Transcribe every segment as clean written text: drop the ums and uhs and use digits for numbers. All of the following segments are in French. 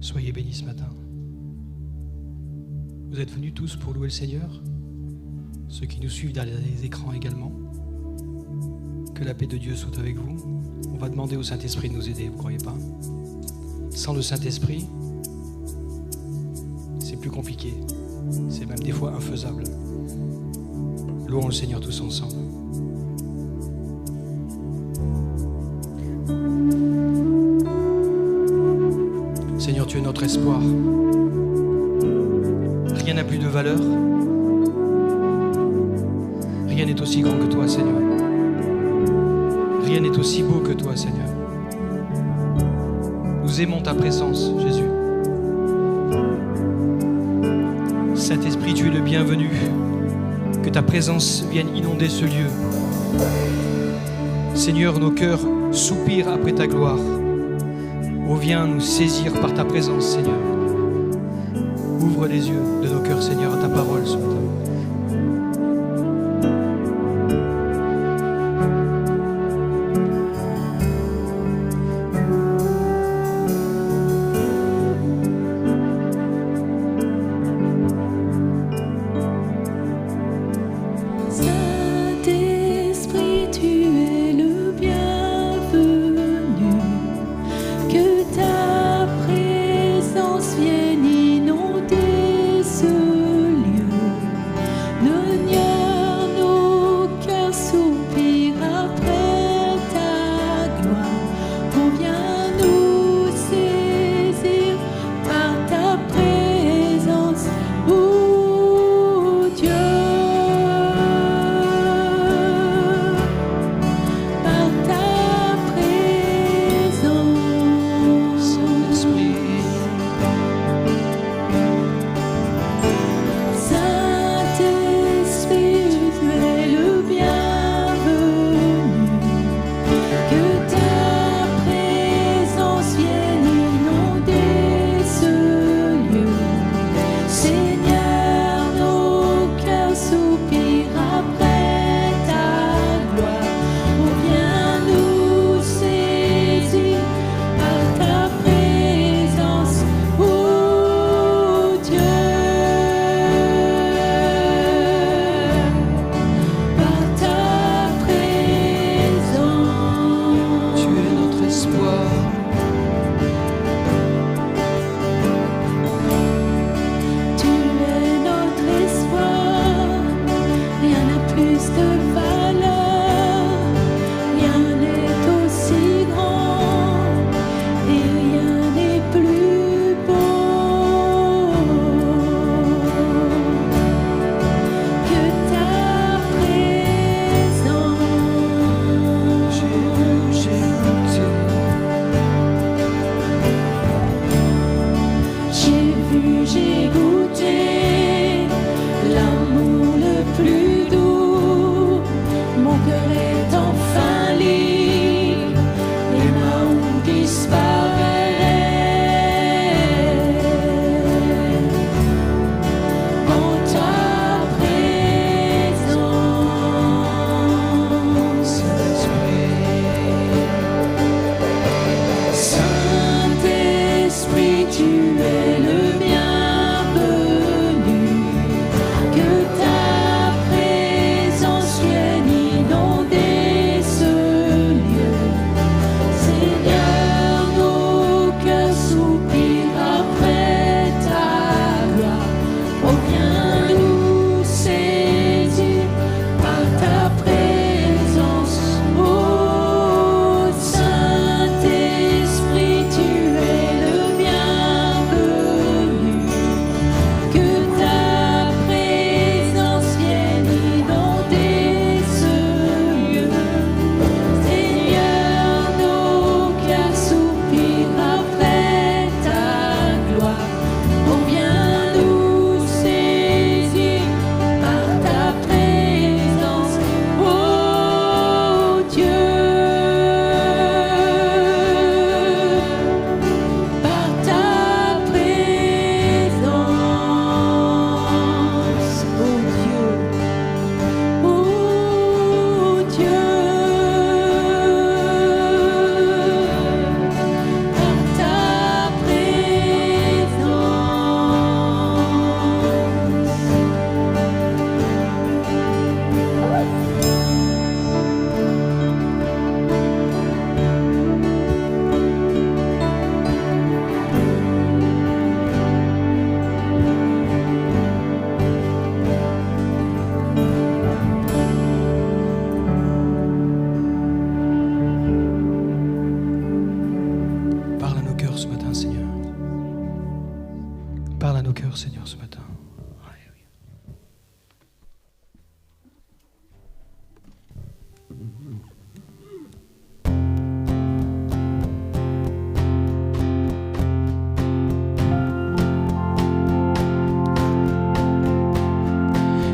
Soyez bénis ce matin. Vous êtes venus tous pour louer le Seigneur, ceux qui nous suivent derrière les écrans également. Que la paix de Dieu soit avec vous. On va demander au Saint-Esprit de nous aider, vous ne croyez pas? Sans le Saint-Esprit, c'est plus compliqué. C'est même des fois infaisable. Louons le Seigneur tous ensemble. Seigneur, tu es notre espoir. Rien n'a plus de valeur. Rien n'est aussi grand que toi, Seigneur. Rien n'est aussi beau que toi, Seigneur. Nous aimons ta présence, Jésus. Saint-Esprit, tu es le bienvenu. Que ta présence vienne inonder ce lieu. Seigneur, nos cœurs soupirent après ta gloire. Oh, viens nous saisir par ta présence, Seigneur. Ouvre les yeux de nos cœurs, Seigneur, à ta parole ce matin. Vienne inonder ce lieu. cœur, Seigneur, ce matin.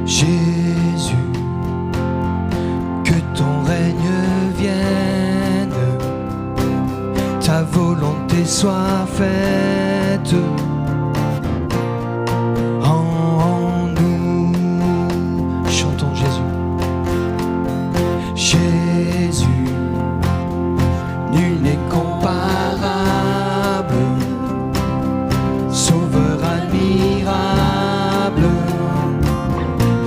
Jésus, que ton règne vienne, ta volonté soit faite en nous. Chantons Jésus. Jésus, nul n'est comparable, Sauveur admirable,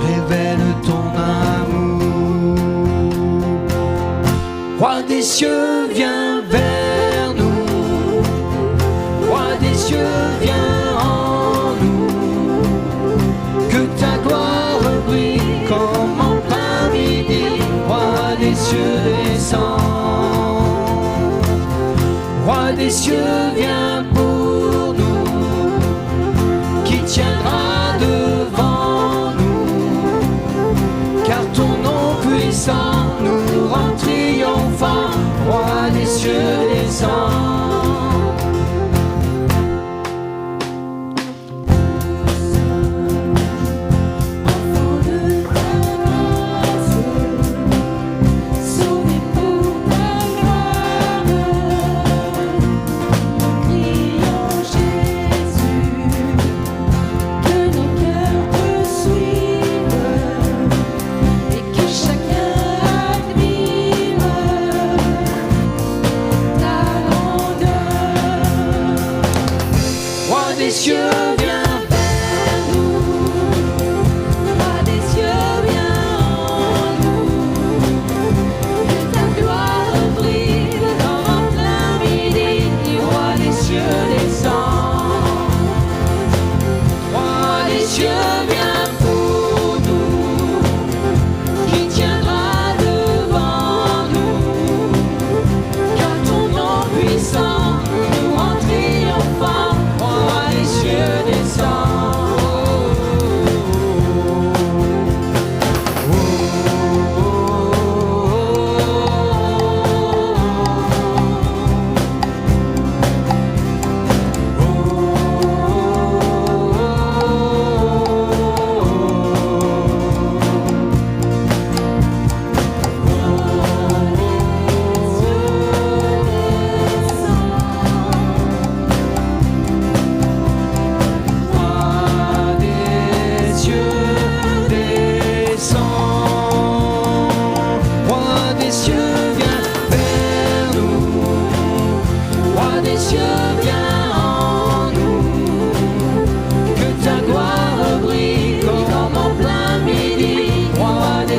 révèle ton amour. Roi des cieux, viens vers nous. Roi des cieux, viens en nous. Que ta gloire brille comme en plein midi. Roi des cieux, descends. Roi des cieux, viens pour nous. Qui tiendra devant nous, car ton nom puissant nous rend triomphants. Roi des cieux, descends. Des cieux, viens vers nous. Roi des cieux, viens en nous. Que ta gloire brille comme en plein midi. Roi des cieux, descends. Roi des cieux, viens pour nous. Qui tiendra devant nous, car ton nom puissant nous rend triomphants. Roi des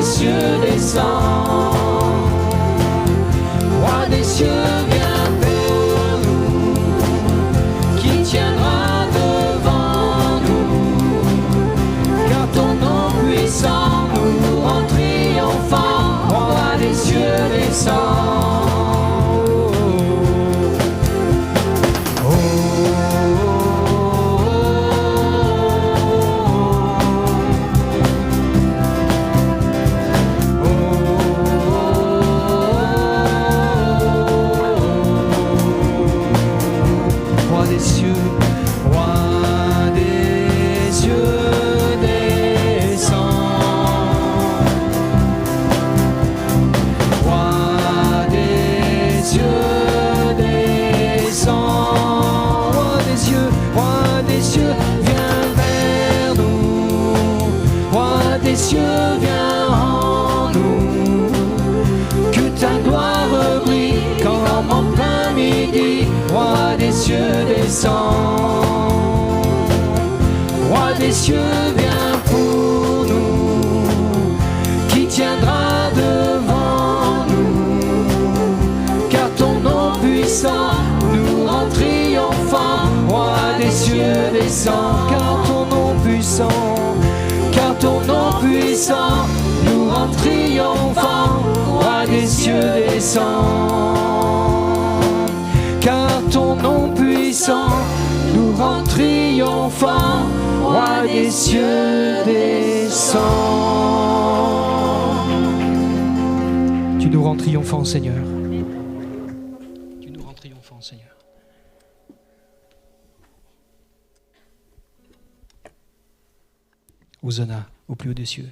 cieux, descends. Roi des cieux, viens vers nous. Qui tiendra devant nous, car ton nom puissant nous rend triomphants. Roi des cieux, descends. Des cieux, viens en nous. Que ta gloire brille comme en plein midi. Roi des cieux, descends. Roi des cieux, viens pour nous. Qui tiendra devant nous, car ton nom puissant nous rend triomphants. Roi des cieux, descends. Car ton nom puissant, car ton nom puissant nous rend triomphants. Roi des cieux, descends. Car ton nom puissant nous rend triomphants. roi des cieux descend. Tu nous rends triomphants, Seigneur. Tu nous rends triomphants, Seigneur. Hosanna au plus haut des cieux.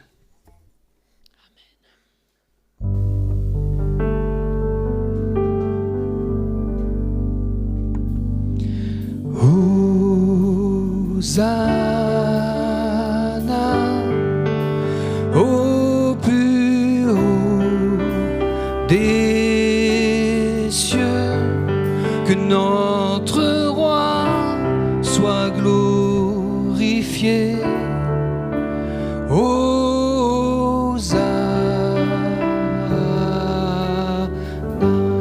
Hosanna au plus haut des cieux, que notre roi soit glorifié. Hosanna,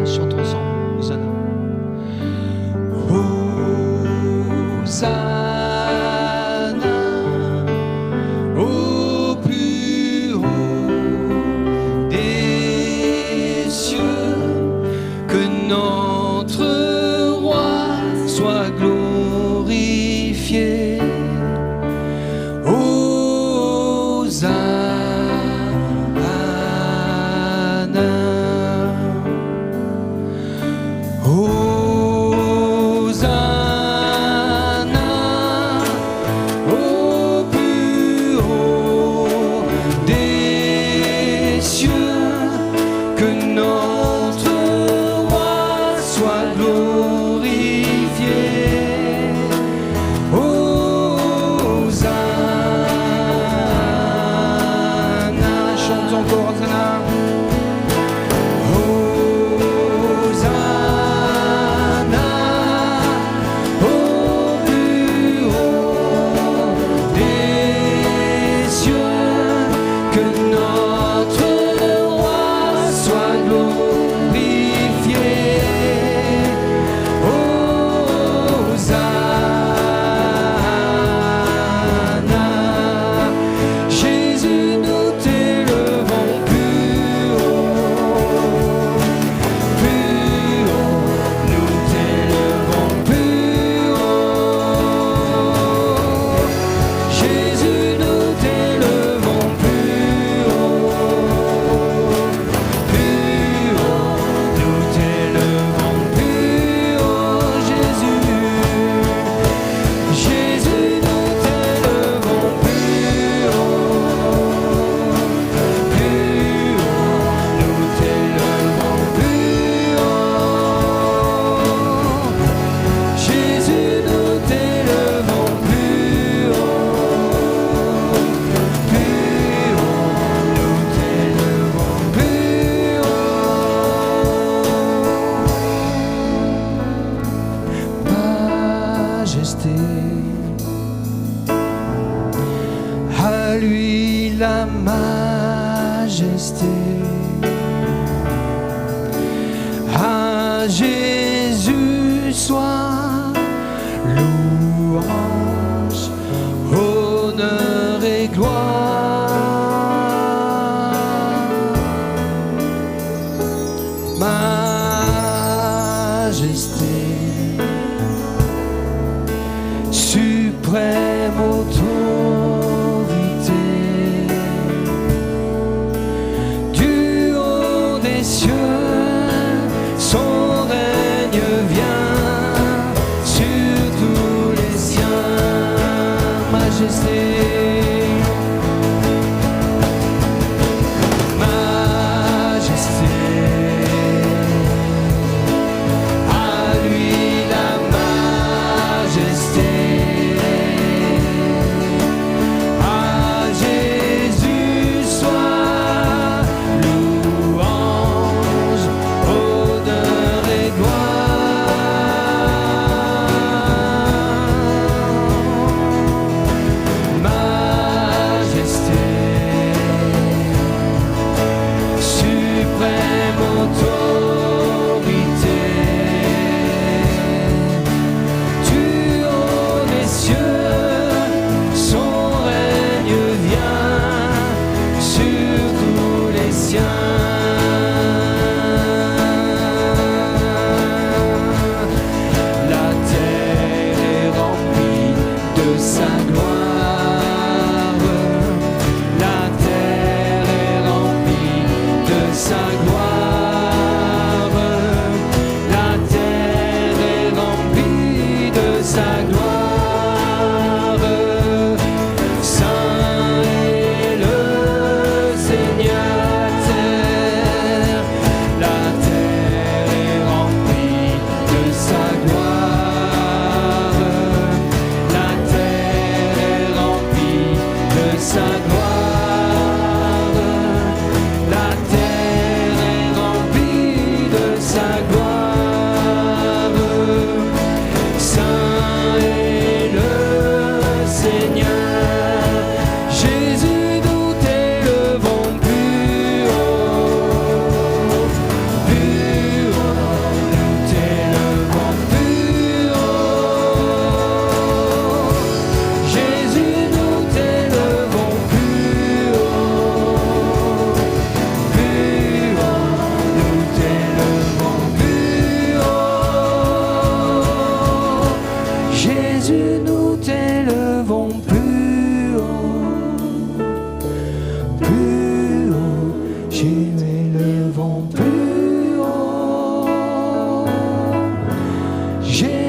chantons ensemble, Hosanna. Hosanna au plus haut des cieux, que notre roi soit glorifié.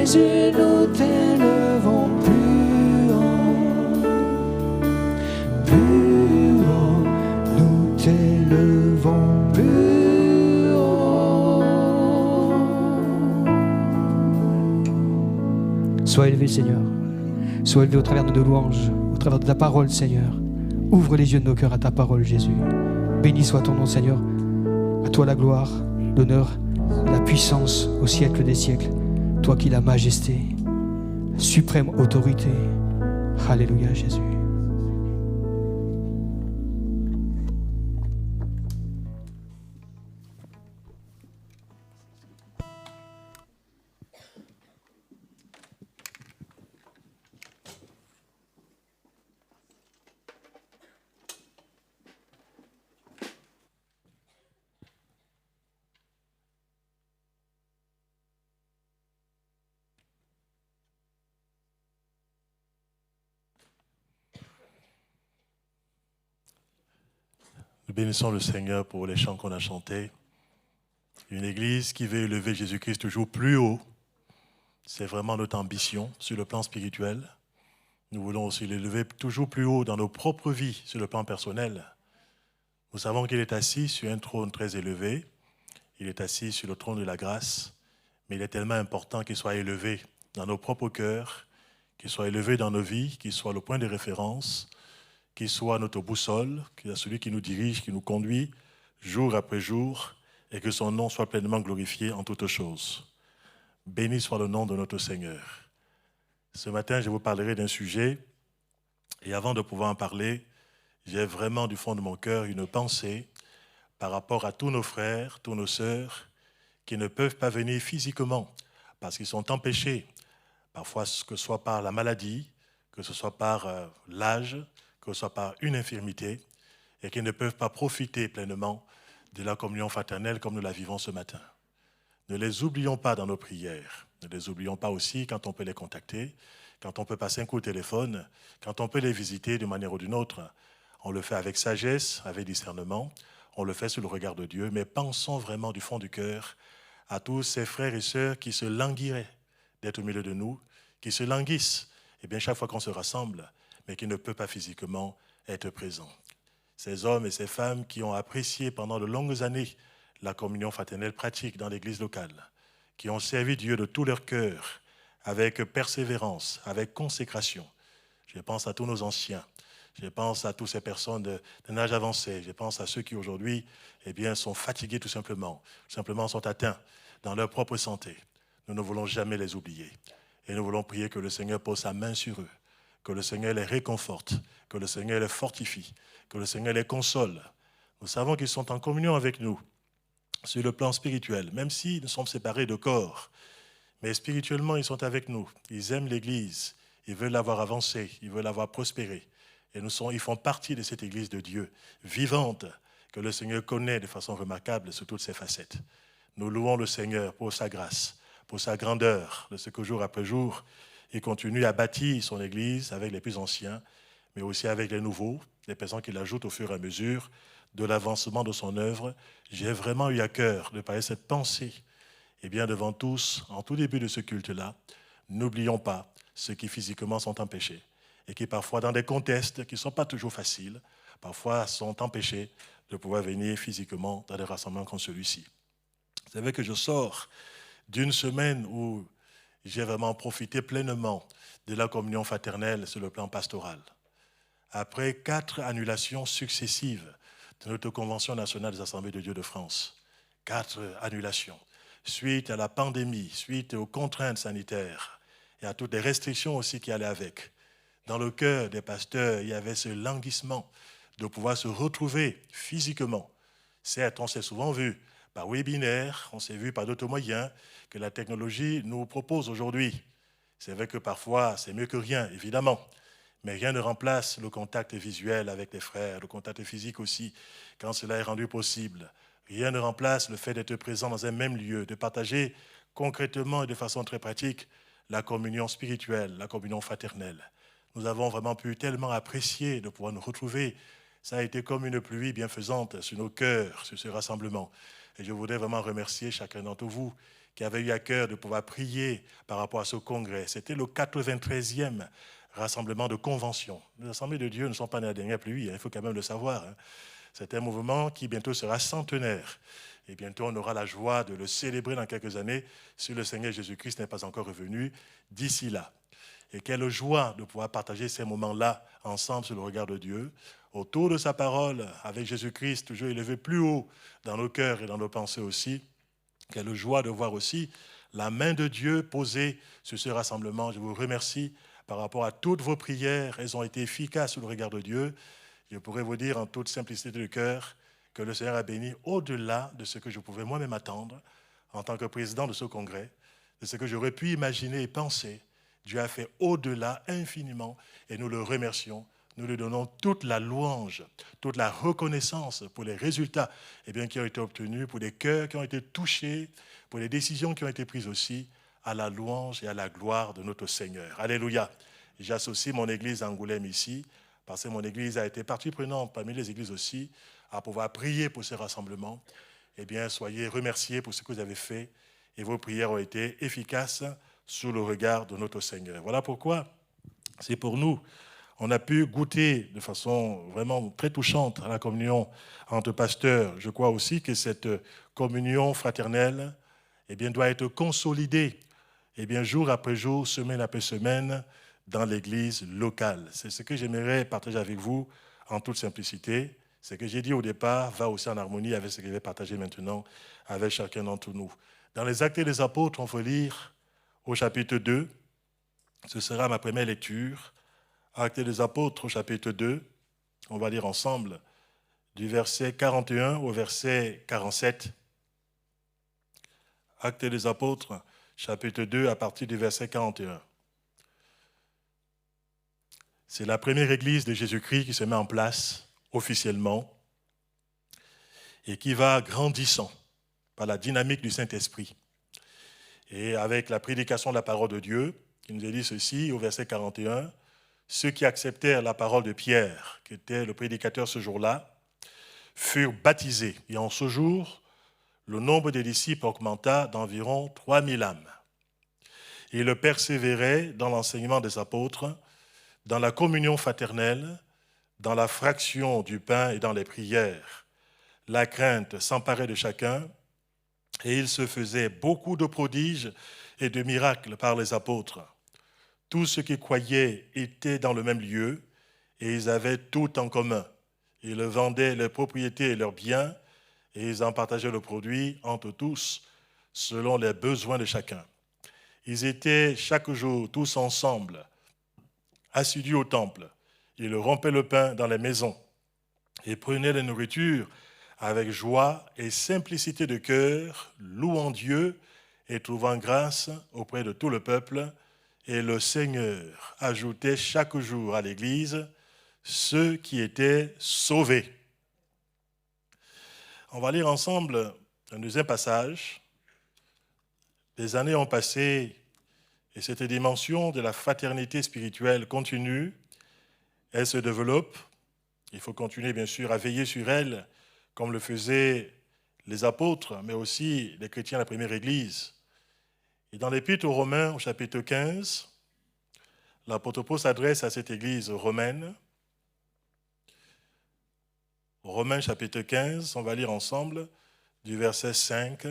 Jésus, nous t'élevons plus haut, nous t'élevons plus haut. Sois élevé, Seigneur. Sois élevé au travers de nos louanges, au travers de ta parole, Seigneur. Ouvre les yeux de nos cœurs à ta parole, Jésus. Béni soit ton nom, Seigneur. À toi la gloire, l'honneur, la puissance au siècle des siècles. Toi qui la majesté, la suprême autorité. Alléluia, Jésus. Nous bénissons le Seigneur pour les chants qu'on a chantés. Une église qui veut élever Jésus-Christ toujours plus haut, c'est vraiment notre ambition sur le plan spirituel. Nous voulons aussi l'élever toujours plus haut dans nos propres vies, sur le plan personnel. Nous savons qu'il est assis sur un trône très élevé. Il est assis sur le trône de la grâce, mais il est tellement important qu'il soit élevé dans nos propres cœurs, qu'il soit élevé dans nos vies, qu'il soit le point de référence, qu'il soit notre boussole, qu'il soit celui qui nous dirige, qui nous conduit jour après jour, et que son nom soit pleinement glorifié en toutes choses. Béni soit le nom de notre Seigneur. Ce matin, je vous parlerai d'un sujet, et avant de pouvoir en parler, j'ai vraiment du fond de mon cœur une pensée par rapport à tous nos frères, tous nos sœurs, qui ne peuvent pas venir physiquement, parce qu'ils sont empêchés, parfois que ce soit par la maladie, que ce soit par l'âge, que ce soit par une infirmité, et qui ne peuvent pas profiter pleinement de la communion fraternelle comme nous la vivons ce matin. Ne les oublions pas dans nos prières. Ne les oublions pas aussi quand on peut les contacter, quand on peut passer un coup de téléphone, quand on peut les visiter d'une manière ou d'une autre. On le fait avec sagesse, avec discernement, on le fait sous le regard de Dieu, mais pensons vraiment du fond du cœur à tous ces frères et sœurs qui se languiraient d'être au milieu de nous, qui se languissent, et bien chaque fois qu'on se rassemble, mais qui ne peut pas physiquement être présent. Ces hommes et ces femmes qui ont apprécié pendant de longues années la communion fraternelle pratique dans l'église locale, qui ont servi Dieu de tout leur cœur, avec persévérance, avec consécration. Je pense à tous nos anciens, je pense à toutes ces personnes d'un âge avancé, je pense à ceux qui aujourd'hui sont fatigués tout simplement sont atteints dans leur propre santé. Nous ne voulons jamais les oublier. Et nous voulons prier que le Seigneur pose sa main sur eux, que le Seigneur les réconforte, que le Seigneur les fortifie, que le Seigneur les console. Nous savons qu'ils sont en communion avec nous sur le plan spirituel, même si nous sommes séparés de corps. Mais spirituellement, ils sont avec nous. Ils aiment l'Église, ils veulent l'avoir avancée, ils veulent l'avoir prospérée. Et ils font partie de cette Église de Dieu, vivante, que le Seigneur connaît de façon remarquable sous toutes ses facettes. Nous louons le Seigneur pour sa grâce, pour sa grandeur, de ce que jour après jour, il continue à bâtir son Église avec les plus anciens, mais aussi avec les nouveaux, les personnes qu'il ajoute au fur et à mesure de l'avancement de son œuvre. J'ai vraiment eu à cœur de parler cette pensée. Et bien devant tous, en tout début de ce culte-là, n'oublions pas ceux qui physiquement sont empêchés et qui parfois dans des contextes qui ne sont pas toujours faciles, parfois sont empêchés de pouvoir venir physiquement dans des rassemblements comme celui-ci. Vous savez que je sors d'une semaine où j'ai vraiment profité pleinement de la communion fraternelle sur le plan pastoral. Après 4 annulations successives de notre Convention nationale des Assemblées de Dieu de France, 4 annulations, suite à la pandémie, suite aux contraintes sanitaires et à toutes les restrictions aussi qui allaient avec. Dans le cœur des pasteurs, il y avait ce languissement de pouvoir se retrouver physiquement. Certes, on s'est souvent vu par webinaire, on s'est vu par d'autres moyens que la technologie nous propose aujourd'hui. C'est vrai que parfois, c'est mieux que rien, évidemment, mais rien ne remplace le contact visuel avec les frères, le contact physique aussi, quand cela est rendu possible. Rien ne remplace le fait d'être présent dans un même lieu, de partager concrètement et de façon très pratique la communion spirituelle, la communion fraternelle. Nous avons vraiment pu tellement apprécier de pouvoir nous retrouver. Ça a été comme une pluie bienfaisante sur nos cœurs, sur ce rassemblement. Et je voudrais vraiment remercier chacun d'entre vous qui avait eu à cœur de pouvoir prier par rapport à ce congrès. C'était le 93e rassemblement de convention. Les assemblées de Dieu ne sont pas dans la dernière pluie, il faut quand même le savoir. C'est un mouvement qui bientôt sera centenaire. Et bientôt, on aura la joie de le célébrer dans quelques années si le Seigneur Jésus-Christ n'est pas encore revenu d'ici là. Et quelle joie de pouvoir partager ces moments-là ensemble sur le regard de Dieu, autour de sa parole, avec Jésus-Christ toujours élevé plus haut dans nos cœurs et dans nos pensées aussi. Quelle joie de voir aussi la main de Dieu posée sur ce rassemblement. Je vous remercie par rapport à toutes vos prières. Elles ont été efficaces sous le regard de Dieu. Je pourrais vous dire en toute simplicité de cœur que le Seigneur a béni au-delà de ce que je pouvais moi-même attendre en tant que président de ce congrès, de ce que j'aurais pu imaginer et penser. Dieu a fait au-delà infiniment et nous le remercions. Nous lui donnons toute la louange, toute la reconnaissance pour les résultats qui ont été obtenus, pour les cœurs qui ont été touchés, pour les décisions qui ont été prises aussi, à la louange et à la gloire de notre Seigneur. Alléluia. J'associe mon église à Angoulême ici, parce que mon église a été partie prenante parmi les églises aussi, à pouvoir prier pour ce rassemblement. Soyez remerciés pour ce que vous avez fait et vos prières ont été efficaces sous le regard de notre Seigneur. Voilà pourquoi c'est pour nous. On a pu goûter de façon vraiment très touchante à la communion entre pasteurs. Je crois aussi que cette communion fraternelle doit être consolidée jour après jour, semaine après semaine, dans l'église locale. C'est ce que j'aimerais partager avec vous en toute simplicité. Ce que j'ai dit au départ va aussi en harmonie avec ce que je vais partager maintenant avec chacun d'entre nous. Dans les Actes des Apôtres, on peut lire au chapitre 2. Ce sera ma première lecture. Actes des Apôtres au chapitre 2. On va lire ensemble du verset 41 au verset 47. Actes des Apôtres, chapitre 2, à partir du verset 41. C'est la première église de Jésus-Christ qui se met en place officiellement et qui va grandissant par la dynamique du Saint-Esprit. Et avec la prédication de la parole de Dieu, qui nous est dit ceci au verset 41, ceux qui acceptèrent la parole de Pierre, qui était le prédicateur ce jour-là, furent baptisés. Et en ce jour, le nombre des disciples augmenta d'environ 3000 âmes. Et ils persévéraient dans l'enseignement des apôtres, dans la communion fraternelle, dans la fraction du pain et dans les prières. La crainte s'emparait de chacun et il se faisait beaucoup de prodiges et de miracles par les apôtres. Tous ceux qui croyaient étaient dans le même lieu et ils avaient tout en commun. Ils vendaient leurs propriétés et leurs biens et ils en partageaient le produit entre tous selon les besoins de chacun. Ils étaient chaque jour tous ensemble, assidus au temple. Ils rompaient le pain dans les maisons et prenaient la nourriture avec joie et simplicité de cœur, louant Dieu et trouvant grâce auprès de tout le peuple. Et le Seigneur ajoutait chaque jour à l'Église ceux qui étaient sauvés. On va lire ensemble un deuxième passage. Les années ont passé et cette dimension de la fraternité spirituelle continue. Elle se développe. Il faut continuer, bien sûr, à veiller sur elle, comme le faisaient les apôtres, mais aussi les chrétiens de la première Église. Et dans l'Épître aux Romains, au chapitre 15, l'apôtre Paul s'adresse à cette Église romaine. Romains, chapitre 15, on va lire ensemble du verset 5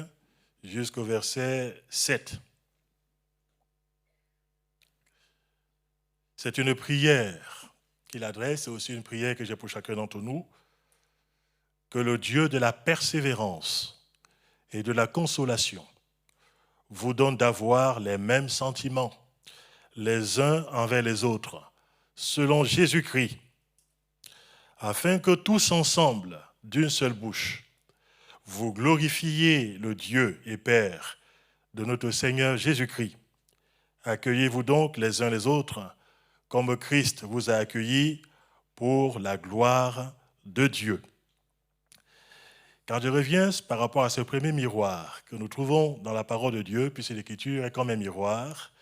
jusqu'au verset 7. C'est une prière qu'il adresse, c'est aussi une prière que j'ai pour chacun d'entre nous, que le Dieu de la persévérance et de la consolation vous donne d'avoir les mêmes sentiments les uns envers les autres, selon Jésus-Christ, afin que tous ensemble, d'une seule bouche, vous glorifiez le Dieu et Père de notre Seigneur Jésus-Christ. Accueillez-vous donc les uns les autres, comme Christ vous a accueillis pour la gloire de Dieu. Quand je reviens par rapport à ce premier miroir que nous trouvons dans la parole de Dieu, puisque l'Écriture est comme un miroir,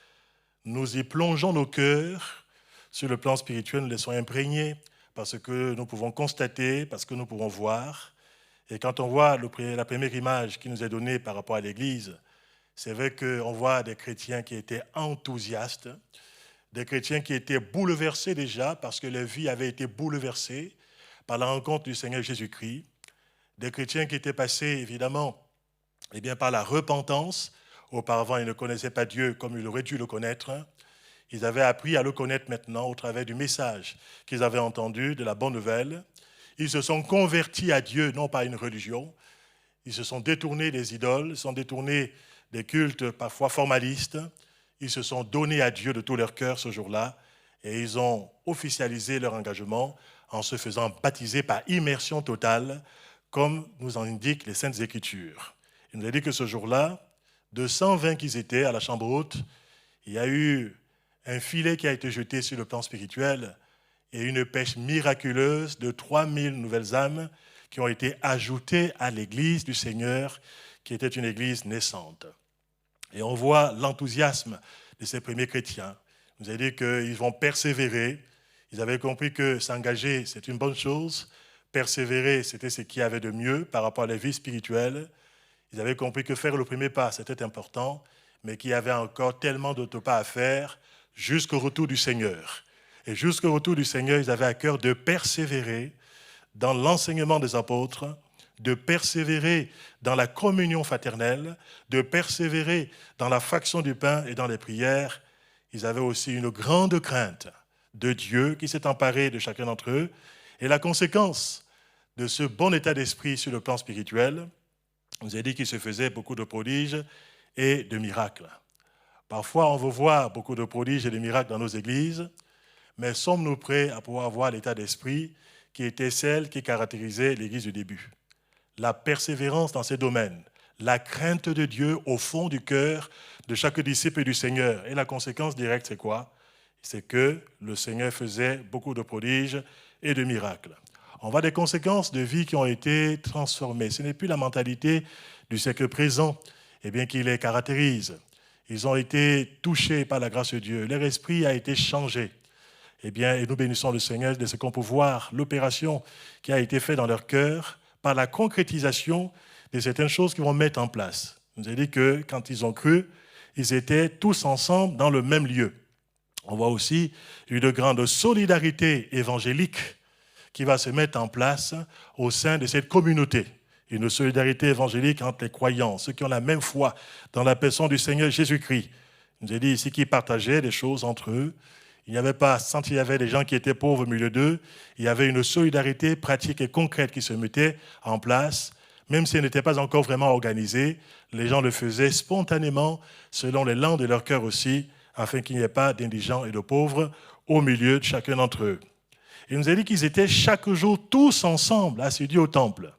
nous y plongeons nos cœurs sur le plan spirituel, nous les laissons imprégnés par ce que nous pouvons constater, par ce que nous pouvons voir. Et quand on voit la première image qui nous est donnée par rapport à l'Église, C'est vrai qu'on voit des chrétiens qui étaient enthousiastes, des chrétiens qui étaient bouleversés déjà parce que leur vie avait été bouleversée par la rencontre du Seigneur Jésus-Christ, des chrétiens qui étaient passés évidemment par la repentance. Auparavant, ils ne connaissaient pas Dieu comme ils auraient dû le connaître. Ils avaient appris à le connaître maintenant au travers du message qu'ils avaient entendu, de la bonne nouvelle. Ils se sont convertis à Dieu, non pas à une religion. Ils se sont détournés des idoles, ils se sont détournés des cultes parfois formalistes. Ils se sont donnés à Dieu de tout leur cœur ce jour-là et ils ont officialisé leur engagement en se faisant baptiser par immersion totale, comme nous en indiquent les Saintes Écritures. Il nous a dit que ce jour-là, de 120 qu'ils étaient à la chambre haute, il y a eu un filet qui a été jeté sur le plan spirituel et une pêche miraculeuse de 3000 nouvelles âmes qui ont été ajoutées à l'église du Seigneur, qui était une église naissante. Et on voit l'enthousiasme de ces premiers chrétiens. Il nous a dit qu'ils vont persévérer. Ils avaient compris que s'engager, c'est une bonne chose. Persévérer, c'était ce qu'il y avait de mieux par rapport à la vie spirituelle. Ils avaient compris que faire le premier pas, c'était important, mais qu'il y avait encore tellement d'autres pas à faire jusqu'au retour du Seigneur. Et jusqu'au retour du Seigneur, ils avaient à cœur de persévérer dans l'enseignement des apôtres, de persévérer dans la communion fraternelle, de persévérer dans la fraction du pain et dans les prières. Ils avaient aussi une grande crainte de Dieu qui s'est emparé de chacun d'entre eux. Et la conséquence de ce bon état d'esprit sur le plan spirituel, on nous a dit qu'il se faisait beaucoup de prodiges et de miracles. Parfois, on veut voir beaucoup de prodiges et de miracles dans nos églises, mais sommes-nous prêts à pouvoir avoir l'état d'esprit qui était celle qui caractérisait l'église du début? La persévérance dans ces domaines, la crainte de Dieu au fond du cœur de chaque disciple du Seigneur. Et la conséquence directe, c'est quoi? C'est que le Seigneur faisait beaucoup de prodiges et de miracles. On voit des conséquences de vie qui ont été transformées. Ce n'est plus la mentalité du siècle présent qui les caractérise. Ils ont été touchés par la grâce de Dieu. Leur esprit a été changé. Et nous bénissons le Seigneur de ce qu'on peut voir, l'opération qui a été faite dans leur cœur par la concrétisation de certaines choses qu'ils vont mettre en place. On nous a dit que quand ils ont cru, ils étaient tous ensemble dans le même lieu. On voit aussi une grande solidarité évangélique qui va se mettre en place au sein de cette communauté. Une solidarité évangélique entre les croyants, ceux qui ont la même foi dans la personne du Seigneur Jésus-Christ. Il nous a dit ici qu'ils partageaient des choses entre eux. Il n'y avait pas, quand il y avait des gens qui étaient pauvres au milieu d'eux, il y avait une solidarité pratique et concrète qui se mettait en place. Même si elle n'était pas encore vraiment organisée, les gens le faisaient spontanément, selon l'élan de leur cœur aussi, afin qu'il n'y ait pas d'indigents et de pauvres au milieu de chacun d'entre eux. Il nous a dit qu'ils étaient chaque jour tous ensemble, assidus au temple.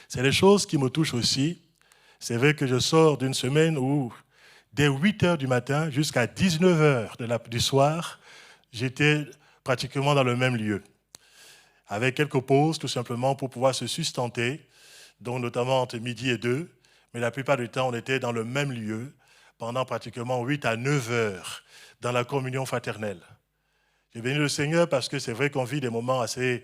C'est des choses qui me touchent aussi. C'est vrai que je sors d'une semaine où, dès 8 h du matin jusqu'à 19 h du soir, j'étais pratiquement dans le même lieu, avec quelques pauses tout simplement pour pouvoir se sustenter, donc notamment entre midi et 2, mais la plupart du temps, on était dans le même lieu pendant pratiquement 8 à 9 heures dans la communion fraternelle. J'ai béni le Seigneur parce que c'est vrai qu'on vit des moments assez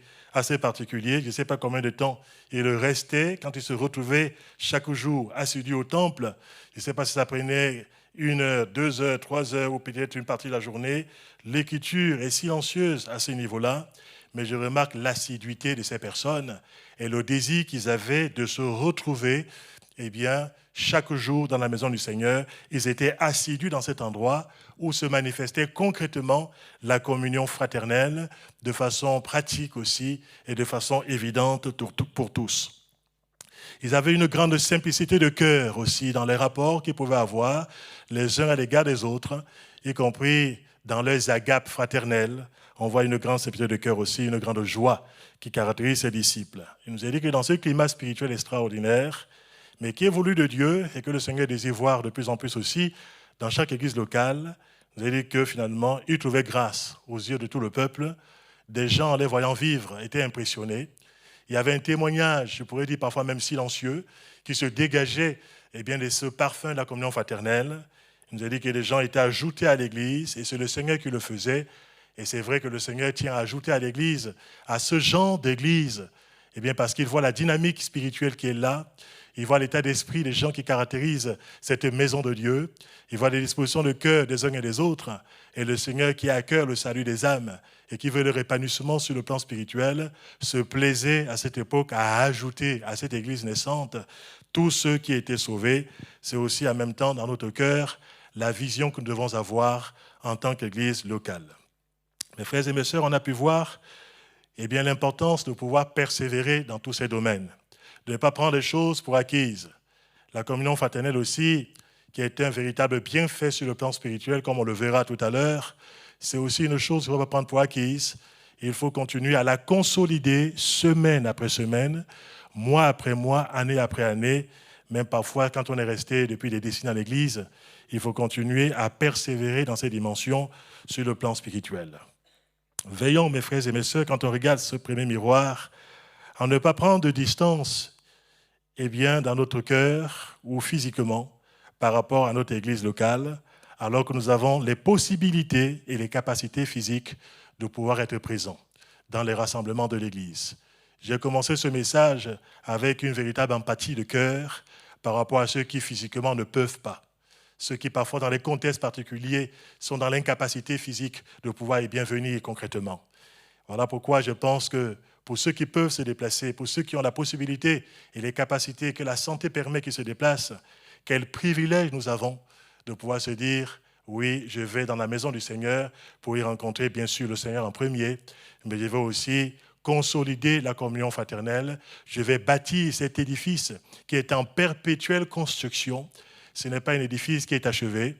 particuliers. Je ne sais pas combien de temps il restait quand il se retrouvait chaque jour assidu au temple. Je ne sais pas si ça prenait 1 heure, 2 heures, 3 heures ou peut-être une partie de la journée. L'écriture est silencieuse à ce niveau-là, mais je remarque l'assiduité de ces personnes et le désir qu'ils avaient de se retrouver chaque jour dans la maison du Seigneur. Ils étaient assidus dans cet endroit où se manifestait concrètement la communion fraternelle de façon pratique aussi et de façon évidente pour tous. Ils avaient une grande simplicité de cœur aussi dans les rapports qu'ils pouvaient avoir les uns à l'égard des autres, y compris dans leurs agapes fraternelles. On voit une grande simplicité de cœur aussi, une grande joie qui caractérise ces disciples. Il nous a dit que dans ce climat spirituel extraordinaire, mais qui est voulu de Dieu et que le Seigneur désire voir de plus en plus aussi dans chaque église locale, vous avez dit que finalement, il trouvait grâce aux yeux de tout le peuple. Des gens, en les voyant vivre, étaient impressionnés. Il y avait un témoignage, je pourrais dire parfois même silencieux, qui se dégageait de ce parfum de la communion fraternelle. Il nous a dit que les gens étaient ajoutés à l'église et c'est le Seigneur qui le faisait. Et c'est vrai que le Seigneur tient à ajouter à l'église, à ce genre d'église, Eh bien, parce qu'il voit la dynamique spirituelle qui est là, il voit l'état d'esprit des gens qui caractérisent cette maison de Dieu, il voit les dispositions de cœur des uns et des autres, et le Seigneur qui a à cœur le salut des âmes et qui veut leur épanouissement sur le plan spirituel, se plaisait à cette époque à ajouter à cette église naissante tous ceux qui étaient sauvés. C'est aussi en même temps dans notre cœur la vision que nous devons avoir en tant qu'église locale. Mes frères et mes sœurs, on a pu voir bien, l'importance de pouvoir persévérer dans tous ces domaines, de ne pas prendre les choses pour acquises. La communion fraternelle aussi, qui a été un véritable bienfait sur le plan spirituel, comme on le verra tout à l'heure, c'est aussi une chose qu'il ne faut pas prendre pour acquise. Il faut continuer à la consolider semaine après semaine, mois après mois, année après année. Même parfois, quand on est resté depuis des décennies à l'Église, il faut continuer à persévérer dans ces dimensions sur le plan spirituel. Veillons, mes frères et mes sœurs, quand on regarde ce premier miroir, à ne pas prendre de distance dans notre cœur ou physiquement par rapport à notre église locale, alors que nous avons les possibilités et les capacités physiques de pouvoir être présents dans les rassemblements de l'église. J'ai commencé ce message avec une véritable empathie de cœur par rapport à ceux qui physiquement ne peuvent pas. Ceux qui parfois dans les contextes particuliers sont dans l'incapacité physique de pouvoir venir concrètement. Voilà pourquoi je pense que pour ceux qui peuvent se déplacer, pour ceux qui ont la possibilité et les capacités que la santé permet qu'ils se déplacent, quel privilège nous avons de pouvoir se dire « Oui, je vais dans la maison du Seigneur pour y rencontrer bien sûr le Seigneur en premier, mais je vais aussi consolider la communion fraternelle, je vais bâtir cet édifice qui est en perpétuelle construction. Ce n'est pas un édifice qui est achevé,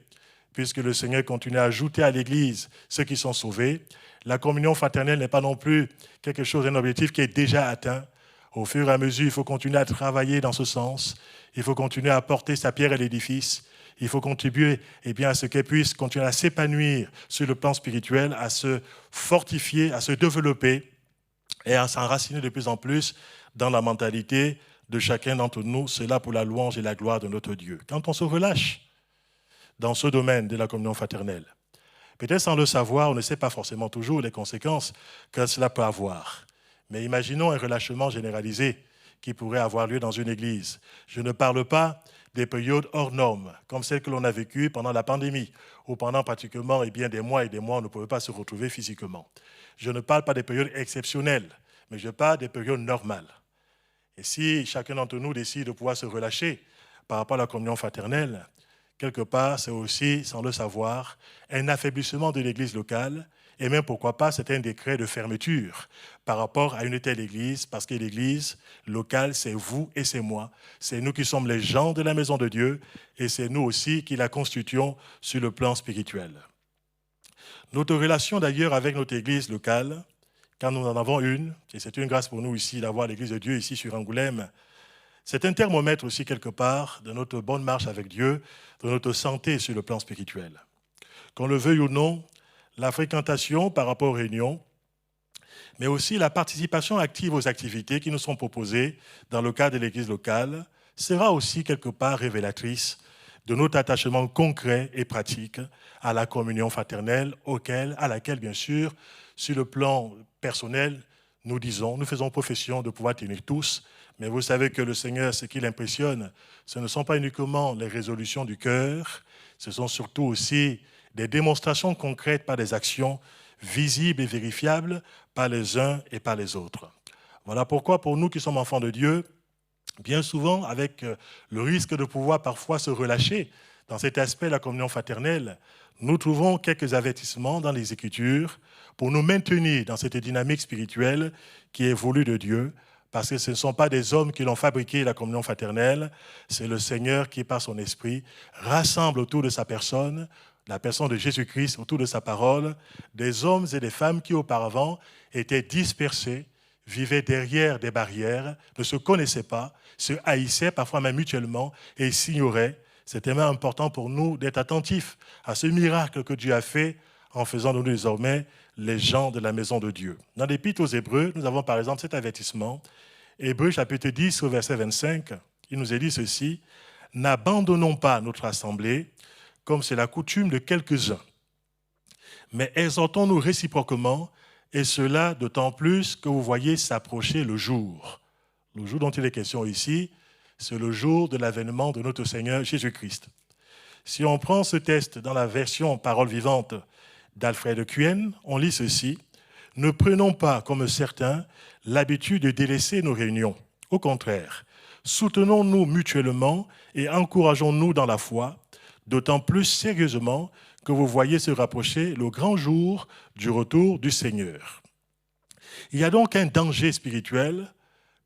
puisque le Seigneur continue à ajouter à l'Église ceux qui sont sauvés. La communion fraternelle n'est pas non plus quelque chose, un objectif qui est déjà atteint. Au fur et à mesure, il faut continuer à travailler dans ce sens. Il faut continuer à apporter sa pierre à l'édifice. Il faut contribuer à ce qu'elle puisse continuer à s'épanouir sur le plan spirituel, à se fortifier, à se développer et à s'enraciner de plus en plus dans la mentalité de chacun d'entre nous. C'est là pour la louange et la gloire de notre Dieu. Quand on se relâche dans ce domaine de la communion fraternelle, peut-être sans le savoir, on ne sait pas forcément toujours les conséquences que cela peut avoir. Mais imaginons un relâchement généralisé qui pourrait avoir lieu dans une église. Je ne parle pas des périodes hors normes, comme celles que l'on a vécues pendant la pandémie, où pendant pratiquement des mois et des mois, on ne pouvait pas se retrouver physiquement. Je ne parle pas des périodes exceptionnelles, mais je parle des périodes normales. Et si chacun d'entre nous décide de pouvoir se relâcher par rapport à la communion fraternelle, quelque part, c'est aussi, sans le savoir, un affaiblissement de l'église locale, et même, pourquoi pas, c'est un décret de fermeture par rapport à une telle église, parce que l'église locale, c'est vous et c'est moi. C'est nous qui sommes les gens de la maison de Dieu, et c'est nous aussi qui la constituons sur le plan spirituel. Notre relation d'ailleurs avec notre église locale, quand nous en avons une, et c'est une grâce pour nous ici d'avoir l'église de Dieu ici sur Angoulême, c'est un thermomètre aussi quelque part de notre bonne marche avec Dieu, de notre santé sur le plan spirituel. Qu'on le veuille ou non, la fréquentation par rapport aux réunions, mais aussi la participation active aux activités qui nous sont proposées dans le cadre de l'église locale, sera aussi quelque part révélatrice de notre attachement concret et pratique à la communion fraternelle, à laquelle, bien sûr, sur le plan personnel, nous faisons profession de pouvoir tenir tous, mais vous savez que le Seigneur, ce qui l'impressionne, ce ne sont pas uniquement les résolutions du cœur, ce sont surtout aussi des démonstrations concrètes par des actions visibles et vérifiables par les uns et par les autres. Voilà pourquoi, pour nous qui sommes enfants de Dieu, bien souvent, avec le risque de pouvoir parfois se relâcher dans cet aspect de la communion fraternelle, nous trouvons quelques avertissements dans les Écritures pour nous maintenir dans cette dynamique spirituelle qui est voulue de Dieu, parce que ce ne sont pas des hommes qui l'ont fabriqué, la communion fraternelle, c'est le Seigneur qui, par son esprit, rassemble autour de sa personne, la personne de Jésus-Christ, autour de sa parole, des hommes et des femmes qui auparavant étaient dispersés, vivaient derrière des barrières, ne se connaissaient pas, se haïssaient parfois même mutuellement et s'ignoraient. C'était même important pour nous d'être attentifs à ce miracle que Dieu a fait en faisant de nous désormais les gens de la maison de Dieu. Dans l'Épître aux Hébreux, nous avons par exemple cet avertissement. Hébreux chapitre 10 au verset 25, il nous est dit ceci: « N'abandonnons pas notre assemblée, comme c'est la coutume de quelques-uns, mais exhortons-nous réciproquement, et cela d'autant plus que vous voyez s'approcher le jour. » Le jour dont il est question ici, c'est le jour de l'avènement de notre Seigneur Jésus-Christ. Si on prend ce texte dans la version Parole vivante d'Alfred Cuen, on lit ceci. « Ne prenons pas, comme certains, l'habitude de délaisser nos réunions. Au contraire, soutenons-nous mutuellement et encourageons-nous dans la foi, d'autant plus sérieusement que vous voyez se rapprocher le grand jour du retour du Seigneur. » Il y a donc un danger spirituel,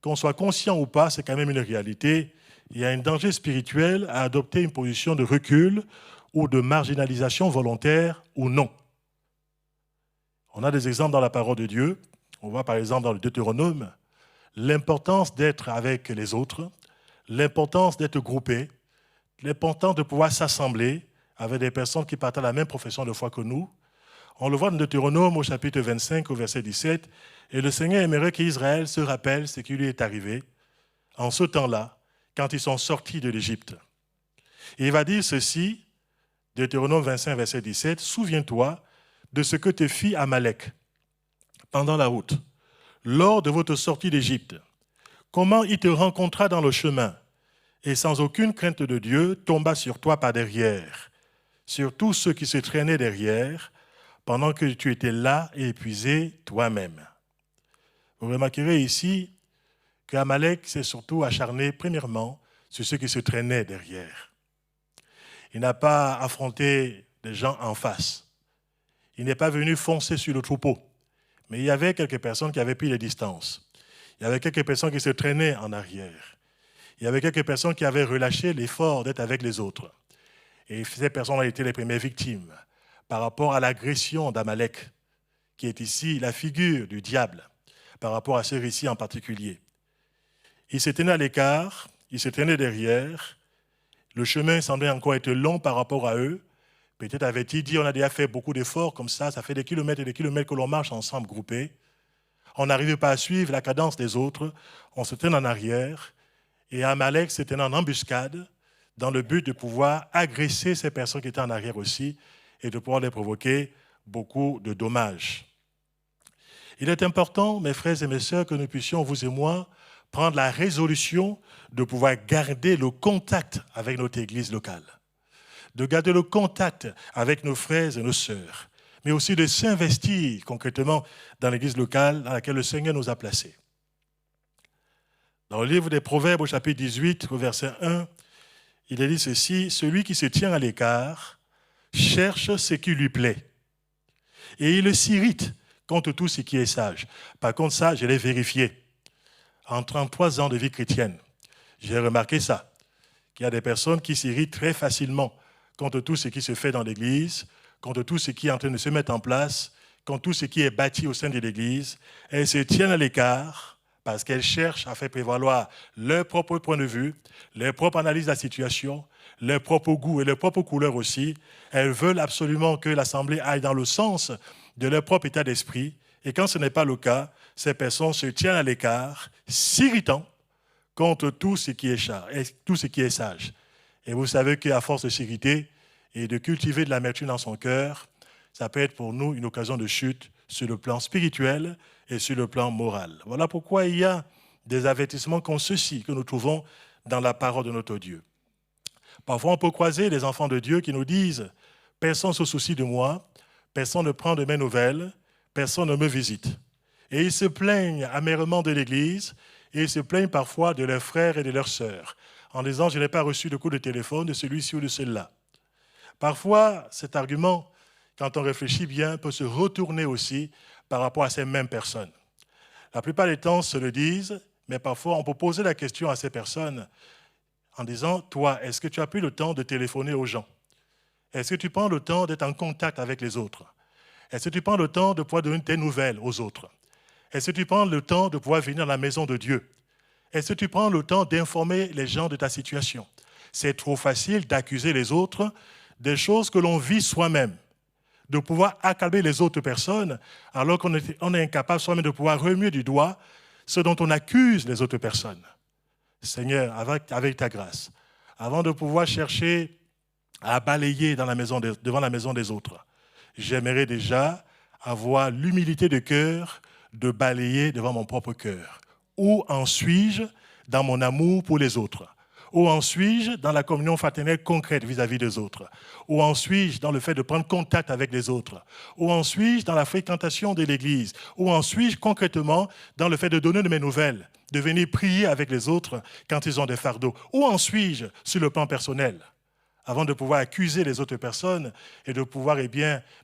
qu'on soit conscient ou pas, c'est quand même une réalité. Il y a un danger spirituel à adopter une position de recul ou de marginalisation volontaire ou non. On a des exemples dans la parole de Dieu. On voit par exemple dans le Deutéronome l'importance d'être avec les autres, l'importance d'être groupé, l'importance de pouvoir s'assembler avec des personnes qui partagent la même profession de foi que nous. On le voit dans Deutéronome au chapitre 25, au verset 17. Et le Seigneur aimerait qu'Israël se rappelle ce qui lui est arrivé en ce temps-là, quand ils sont sortis de l'Égypte. Et il va dire ceci, Deutéronome 25, verset 17, « Souviens-toi de ce que te fit Amalek pendant la route, lors de votre sortie d'Égypte, comment il te rencontra dans le chemin, et sans aucune crainte de Dieu, tomba sur toi par derrière, sur tous ceux qui se traînaient derrière, pendant que tu étais là et épuisé toi-même. » Vous remarquerez ici qu'Amalek s'est surtout acharné, premièrement, sur ceux qui se traînaient derrière. Il n'a pas affronté des gens en face. Il n'est pas venu foncer sur le troupeau. Mais il y avait quelques personnes qui avaient pris les distances. Il y avait quelques personnes qui se traînaient en arrière. Il y avait quelques personnes qui avaient relâché l'effort d'être avec les autres. Et ces personnes ont été les premières victimes par rapport à l'agression d'Amalek, qui est ici la figure du diable, par rapport à ce récit en particulier. Il se tenait à l'écart, il se tenait derrière. Le chemin semblait encore être long par rapport à eux. Peut-être avait-il dit, on a déjà fait beaucoup d'efforts comme ça fait des kilomètres et des kilomètres que l'on marche ensemble, groupés. On n'arrivait pas à suivre la cadence des autres. On se tenait en arrière. Et Amalek se tenait en embuscade dans le but de pouvoir agresser ces personnes qui étaient en arrière aussi et de pouvoir les provoquer beaucoup de dommages. Il est important, mes frères et mes sœurs, que nous puissions, vous et moi, prendre la résolution de pouvoir garder le contact avec notre Église locale, de garder le contact avec nos frères et nos sœurs, mais aussi de s'investir concrètement dans l'Église locale dans laquelle le Seigneur nous a placés. Dans le livre des Proverbes, au chapitre 18, au verset 1, il est dit ceci, « Celui qui se tient à l'écart cherche ce qui lui plaît, et il s'irrite contre tout ce qui est sage. » Par contre, ça, je l'ai vérifié. En 33 ans de vie chrétienne, j'ai remarqué ça, qu'il y a des personnes qui s'irritent très facilement contre tout ce qui se fait dans l'Église, contre tout ce qui est en train de se mettre en place, contre tout ce qui est bâti au sein de l'Église. Elles se tiennent à l'écart parce qu'elles cherchent à faire prévaloir leur propre point de vue, leur propre analyse de la situation, leur propre goût et leur propre couleur aussi. Elles veulent absolument que l'Assemblée aille dans le sens de leur propre état d'esprit. Et quand ce n'est pas le cas, ces personnes se tiennent à l'écart, s'irritant contre tout ce qui est sage. Et vous savez qu'à force de s'irriter et de cultiver de l'amertume dans son cœur, ça peut être pour nous une occasion de chute sur le plan spirituel et sur le plan moral. Voilà pourquoi il y a des avertissements comme ceux-ci que nous trouvons dans la parole de notre Dieu. Parfois, on peut croiser des enfants de Dieu qui nous disent « Personne ne se soucie de moi, personne ne prend de mes nouvelles, personne ne me visite. » Et ils se plaignent amèrement de l'Église et ils se plaignent parfois de leurs frères et de leurs sœurs en disant « Je n'ai pas reçu de coup de téléphone de celui-ci ou de celui-là. » Parfois, cet argument, quand on réfléchit bien, peut se retourner aussi par rapport à ces mêmes personnes. La plupart des temps, se le disent, mais parfois, on peut poser la question à ces personnes en disant « Toi, est-ce que tu as pris le temps de téléphoner aux gens? Est-ce que tu prends le temps d'être en contact avec les autres? Est-ce que tu prends le temps de pouvoir donner tes nouvelles aux autres? Est-ce que tu prends le temps de pouvoir venir dans la maison de Dieu? Est-ce que tu prends le temps d'informer les gens de ta situation? C'est trop facile d'accuser les autres des choses que l'on vit soi-même, de pouvoir accabler les autres personnes alors qu'on est incapable soi-même de pouvoir remuer du doigt ce dont on accuse les autres personnes. Seigneur, avec ta grâce, avant de pouvoir chercher à balayer devant la maison des autres, j'aimerais déjà avoir l'humilité de cœur de balayer devant mon propre cœur. Où en suis-je dans mon amour pour les autres? Où en suis-je dans la communion fraternelle concrète vis-à-vis des autres? Où en suis-je dans le fait de prendre contact avec les autres? Où en suis-je dans la fréquentation de l'Église? Où en suis-je concrètement dans le fait de donner de mes nouvelles, de venir prier avec les autres quand ils ont des fardeaux? Où en suis-je sur le plan personnel? Avant de pouvoir accuser les autres personnes et de pouvoir